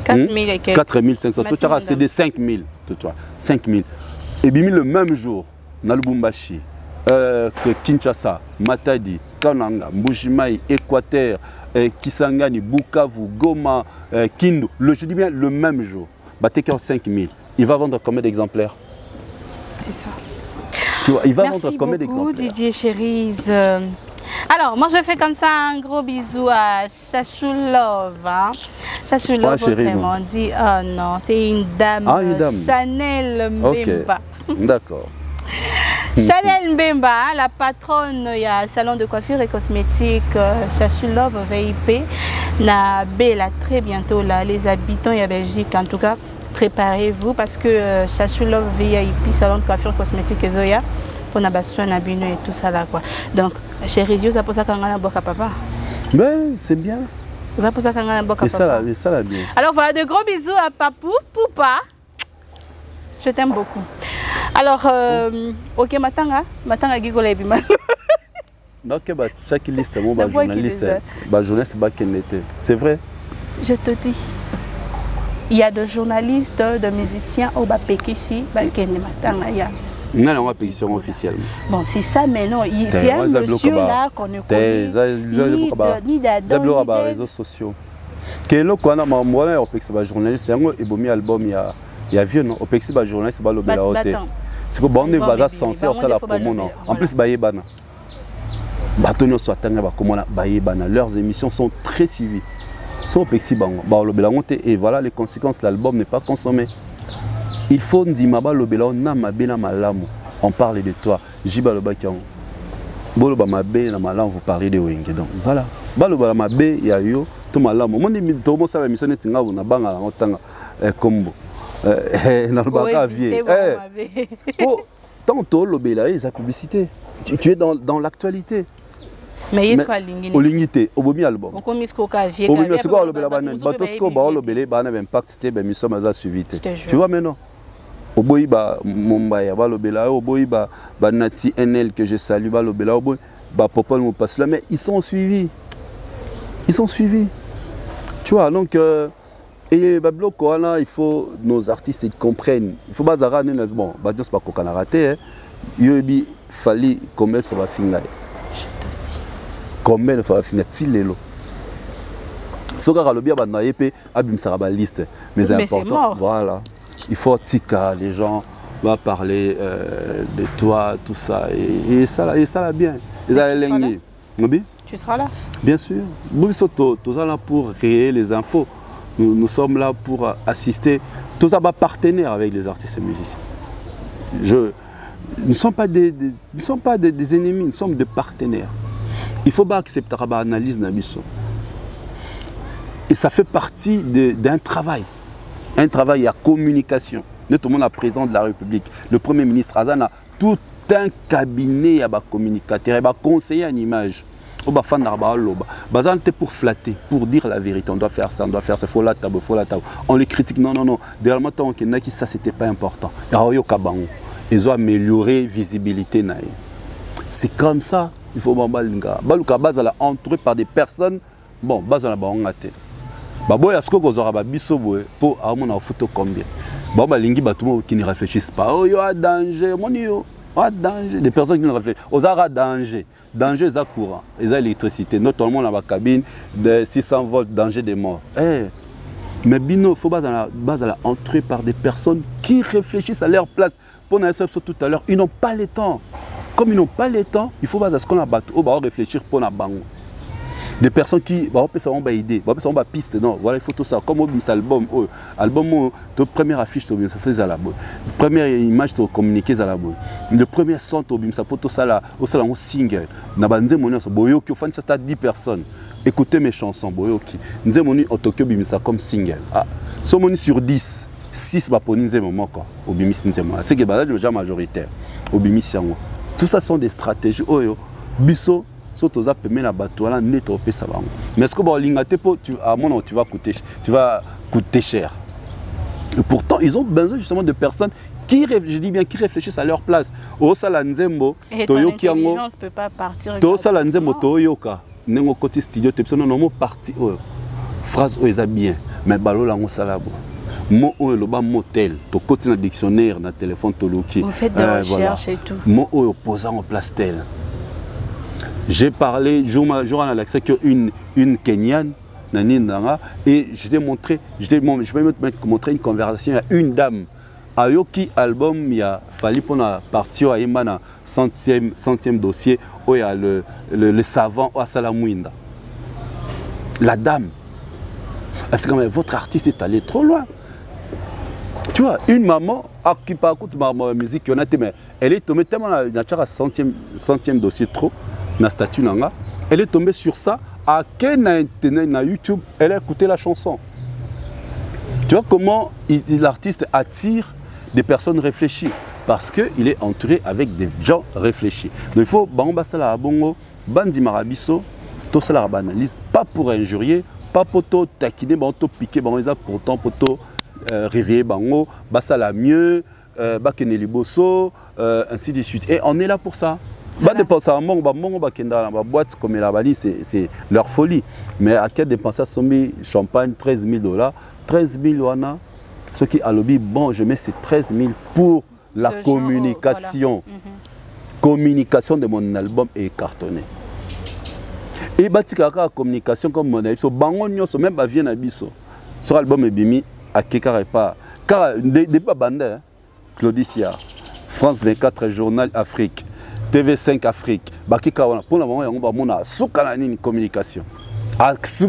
4000 et quelques. 4500. Tu as CD 5000. 5000. Et bien, le même jour, dans le Lubumbashi, Kinshasa, Matadi, Kananga, Mbujimaï, Équateur, Kisangani, Bukavu, Goma, Kindu, je dis bien le même jour, Batéker 5000. Il va vendre combien d'exemplaires? C'est ça. Tu vois, il va Merci vendre combien d'exemplaires? Merci beaucoup Didier Chérise. Alors, moi je fais comme ça un gros bisou à Chachou Love. Hein. Chachou Love, vraiment dit, oh non, c'est une dame, Chanel Mbemba. Okay. D'accord. Chanel Mbemba, la patronne, il y a salon de coiffure et cosmétique Chachou Love VIP. Na Bella très bientôt là, les habitants de Belgique en tout cas. Préparez-vous parce que Chachou Love VIP, salon de coiffure cosmétique et Zoya, pour na bassoin, na bino et tout ça là quoi. Donc, chérie Dieu, ça pour ça qu'on a boka papa. Ben, c'est bien. Ça pour ça qu'on a boka papa. Et ça là bien. Alors voilà, de gros bisous à Papou, Poupa. Je t'aime beaucoup. Alors, ok, matanga gigola ebima. Donc, chaque liste, mon journaliste, c'est vrai. Je te dis. Il y a des journalistes, des musiciens au Bapekissi, non, on a pétition officielle. Bon, c'est ça, mais non, c'est un monsieur là qu'on ne connaît ni d'Adam, ni des réseaux sociaux. Quel est le Opexi journaliste, c'est un album, il y a vieux, Opexi journaliste, c'est le Belaote. C'est que bon, on va censé ça la promo. En plus, Bayebana. Leurs émissions sont très suivies. Et voilà les conséquences, l'album n'est pas consommé. Il faut dire on parle de toi. Vous parlez de Wenge. Donc voilà. tantôt l'obéla et la publicité. Tu es dans l'actualité. Mais est-ce quoi l'ingénieur? Olingité, obomi album. On commis ce qu'on a vu. Obomi ce qu'on a l'obéla banan. Batosko ba l'obélé banan impact c'était ben mission maza suivi. Tu vois maintenant. Oboyi ba Mumbai ba l'obéla, oboyi ba Nati NL que je salue ba l'obéla, oboyi ba Popol mon passe là, mais ils sont suivis. Ils sont suivis. Tu vois donc et Bablo là il faut nos artistes ils comprennent. Il faut pas zarane bon, ba c'est pas qu'on a raté. Yobi fali combien ça va finir. Combien ça va finir tilelo. Soka kalobia ba na yepé abim saraba liste mais c'est important. Voilà. Il faut tika les gens va parler de toi tout ça et ça là bien. Tu seras là. Bien sûr. Nous sommes là pour créer les infos. Nous sommes là pour assister. Tous les partenaires avec les artistes et musiciens. Nous ne sommes pas des ennemis, nous sommes des partenaires. Il faut pas accepter l'analyse d'Abisso. Et ça fait partie d'un travail. Un travail à communication. Nous, tout le monde est président de la République. Le Premier ministre Azan a tout un cabinet à communicateur, à conseiller en image. Pour flatter, pour dire la vérité. On doit faire ça, il faut la table, On les critique, non. Derrière ça, c'était pas important. Ils ont amélioré la visibilité. C'est comme ça. Il faut entouré par des personnes. Bon, pour avoir photo combien. Qui ne réfléchissent pas. Oh, il y a danger, danger. Des personnes qui ne réfléchissent pas. Il y a danger. Danger, c'est courant. Il y a l'électricité. Notamment dans la cabine de 600 volts, danger de mort. Mais il faut pas entrer par des personnes qui réfléchissent à leur place. Pour nous, tout à l'heure, ils n'ont pas le temps. Comme ils n'ont pas le temps, il faut réfléchir pour nous. Des personnes qui ont des idées, des pistes, non, voilà, il faut tout ça. Comme cet album, la première affiche, ça faisait à la bonne. La première image, tu communiquais à la bonne. Le premier son, ça peut tout ça là, au single. Nabanze moni so boyoki, enfin ça 10 personnes. Écoutez mes chansons, boyoki. Nze moni otokyo bimisa comme single. Ah, so moni sur 10, 6 ba poni nze moment quoi. Obimisi nze moi. C'est que bazal déjà majoritaire. Obimisi yango. Tout ça sont des stratégies. Oyo biso surtout ça permet la batoile net au ça va. Mais est-ce que bon lingate à mon nom tu vas coûter cher. Et pourtant ils ont besoin justement de personnes qui réfléchissent à leur place. Au salanzembo toyoki yango. L'intelligence peut pas partir. To salanzembo toyoka nengo côté studio te non mo parti phrase oeza bien mais balo la salabo. Mo loba motel to côté dans dictionnaire dans téléphone toloki. Vous faites des recherches et tout. Mo opposant en place tel. J'ai parlé, jour en Alexa, qu'une Kenyane, et je vais montrer une conversation à une dame. Ayoki album, il a fallu pour la partie à Yemana, centième dossier, où il y a le savant à Salamouinda. La dame. Parce que votre artiste est allé trop loin. Tu vois, une maman qui pas écoute ma musique, mais elle est tombée tellement dans le centième dossier trop. Na statut nanga, elle est tombée sur ça à na YouTube, elle a écouté la chanson. Tu vois comment l'artiste attire des personnes réfléchies parce qu'il est entouré avec des gens réfléchis. Donc il faut bamba sala bongo, bandi marabiso, to sala banalise, pas pour injurier, pas pour to taquiner, to piquer, pourtant pour to réveiller bango, basala mieux, bakeneli bosso, ainsi de suite. Et on est là pour ça. Voilà. Dépenser à la boîte comme la Bali, c'est leur folie. Mais à quel dépenser à champagne, 13 000 $, 13 000 $, ce qui a lobby, bon, je mets ces 13 000 pour la communication. Voilà. Communication de mon album est cartonné. Et la communication comme mon album, bangon même pas vient à biso. Sur l'album est bimi à Kekare pas. Car depuis Bande, Claudicia, France 24, Journal Afrique. TV5 Afrique, pour le moment, on a une communication. Mais si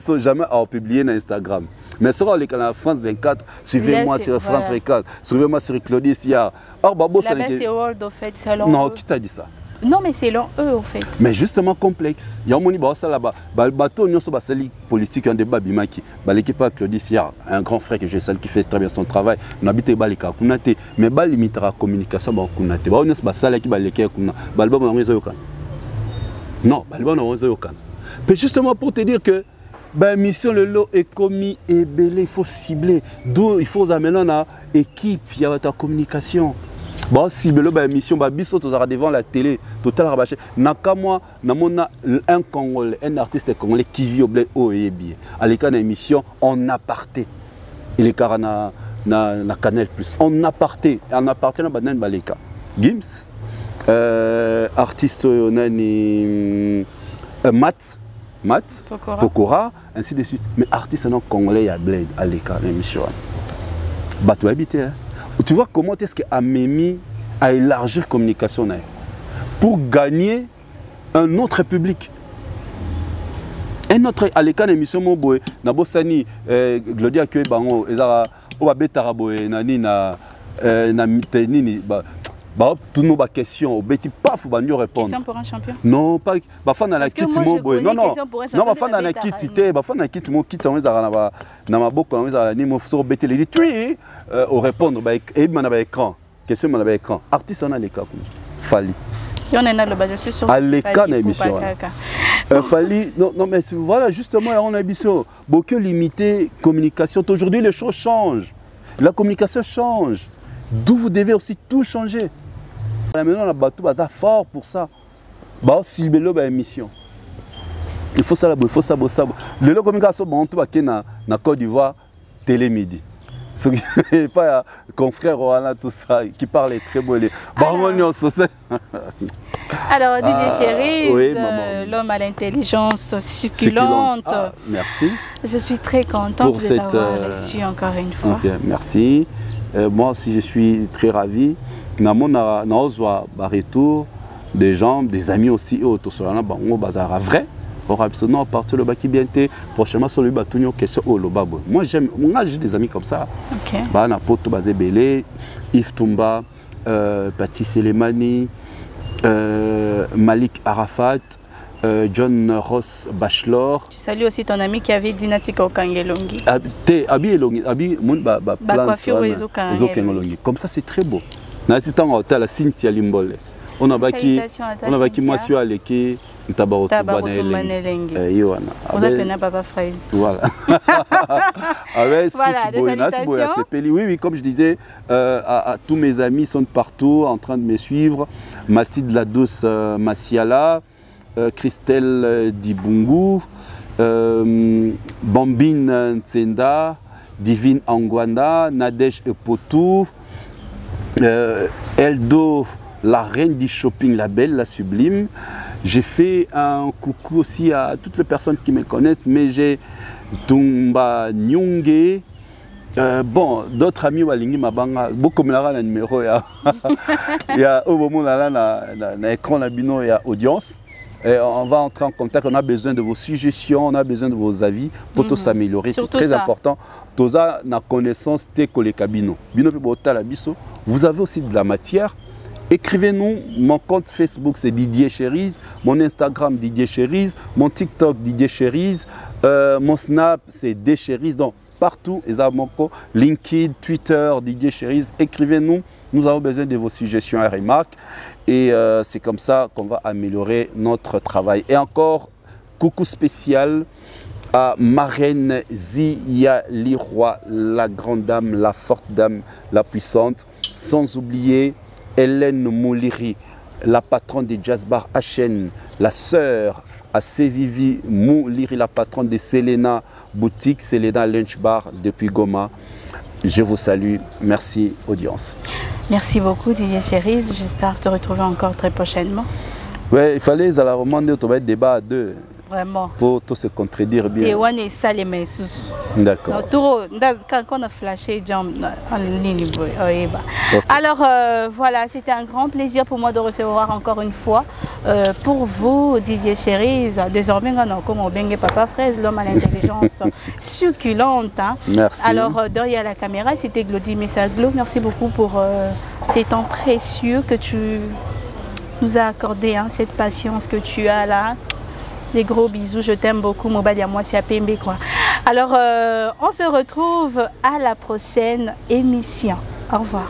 on jamais publié sur Instagram. Mais si on est France 24, suivez-moi sur France 24, suivez-moi sur Claudicia. Là-bas, c'est World of Fate. Non, qui t'a dit ça? Non, mais selon eux, en fait. Mais justement complexe. Il y a un moment là-bas. Bateau, nous sommes basali politique, un débat bimaki. L'équipe à Claudie Sia, un grand frère que j'ai celle qui fait très bien son travail. On habite Balika, Kunate. Mais Bal limite la communication, Kunate. On est basali qui baleke Kuna. Balba, on est yokan. Non, Balba, on est yokan. Mais justement pour te dire que la mission, le lot est commis et belé, il faut cibler. D'où il faut amener dans l'équipe, il y a ta communication. Bon, si la mission, biso devant la télé, total rabaché. Nakamwa, namona un Congolais, un artiste congolais qui vit au blé au et bien. À l'écran d'émission, en aparté. Il est car na Canal Plus. En aparté na banan baleka. Gims, artiste nani Mat, Pokora, ainsi de suite. Mais artiste non congolais, il y a blé à l'écran d'émission. Bateau habité, hein. Tu vois comment est-ce que Amemi a élargi la communication pour gagner un autre public. Un autre, à l'écran d'émission, mon Nabosani, Glodia Kyoe Bango, Ezara, Obabetara Boé, Nani, Nini, toutes nos questions, Betty Paf, Banyo répondre. Question pour un champion? Non, pas. Bafan na kit mo boy. Non. Non, bafan na kit té, bafan na kit mo kit on ezara na maboko on ezara ni mo so Betty les dit au répondre ba et man ba écran. Question man ba écran. Artiste on a les cas Fali. Et on est là le bas je suis sûr. À l'écran d'émission. Fali non mais voilà justement on a émission beaucoup limité communication. Aujourd'hui les choses changent. La communication change. D'où vous devez aussi tout changer. Maintenant, on a bateau fort pour ça. Bah, si le émission. Il faut ça, il faut ça, ça. Le communication, bon, tout va na Côte d'Ivoire, Télé Midi. Ce pas confrère Roland, tout ça, qui parle très beau. Alors, Didier Chéri, l'homme à l'intelligence succulente. Ah, merci. Je suis très contente de t'avoir reçu encore une fois. Okay, merci. Moi aussi, je suis très ravi. Nous avons un retour des gens, des amis aussi, et autour de la bazar vrai. Non, partir le baki bien té. Prochainement, sur le bateau, question au lobabo. Moi, j'ai des amis comme ça. Ok. Bana Poto Bazé Belé, Yves Toumba, Pati Selemani, Malik Arafat, John Ross Bachelor. Tu salues aussi ton ami qui avait dit Natika Okangelongi. Abi Elongi, Abi Moun comme ça, c'est très beau. Dans ce temps, on a la Cynthia Limbole. On a baki moi sur Aleki, Tabarotou Baneleng. On a tenu Papa Fraise. Voilà. Oui, comme je disais, à tous mes amis sont partout en train de me suivre. Mathilde Ladouce Massiala. Christelle Dibungu, Bambine Ntsenda, Divine Angwanda, Nadège Epotou, Eldo, la reine du shopping, la belle, la sublime. J'ai fait un coucou aussi à toutes les personnes qui me connaissent, mais j'ai Tumba Nyunge. Bon, d'autres amis Walingi Mabanga, beaucoup de la numéro, il y a au moment là, na écran il y a audience. Et on va entrer en contact, on a besoin de vos suggestions, on a besoin de vos avis pour tout s'améliorer. C'est très important. Toza na connaissance te kolekabino. Bino pe la biso. Vous avez aussi de la matière. Écrivez-nous. Mon compte Facebook c'est Didier Chérise, mon Instagram Didier Chérise, mon TikTok Didier Chérise, mon Snap c'est Déchérise. Donc partout, LinkedIn, Twitter, Didier Chérise. Écrivez-nous. Nous avons besoin de vos suggestions et remarques. Et c'est comme ça qu'on va améliorer notre travail. Et encore, coucou spécial à Marraine Zia Liroy, la grande dame, la forte dame, la puissante. Sans oublier Hélène Mouliri, la patronne des Jazz Bar HN, la sœur à Sévivi Mouliri, la patronne de Selena Boutique, Selena Lunch Bar depuis Goma. Je vous salue. Merci, audience. Merci beaucoup, Didier Chérise. J'espère te retrouver encore très prochainement. Oui, il fallait un débat à deux. Vraiment. Pour tout se contredire bien. Et on est salé, mais sous. D'accord. Quand on a flashé, en ligne. Alors, voilà, c'était un grand plaisir pour moi de recevoir encore une fois. Pour vous, Didier Chérise, désormais, on a comme Bengue Papa Fraise, l'homme à l'intelligence succulente. Hein. Merci. Alors, derrière la caméra, c'était Glody Messaglo. Merci beaucoup pour ces temps précieux que tu nous a accordé cette patience que tu as là. Des gros bisous, je t'aime beaucoup, Mobali à moi, c'est à PMB quoi. Alors, on se retrouve à la prochaine émission. Au revoir.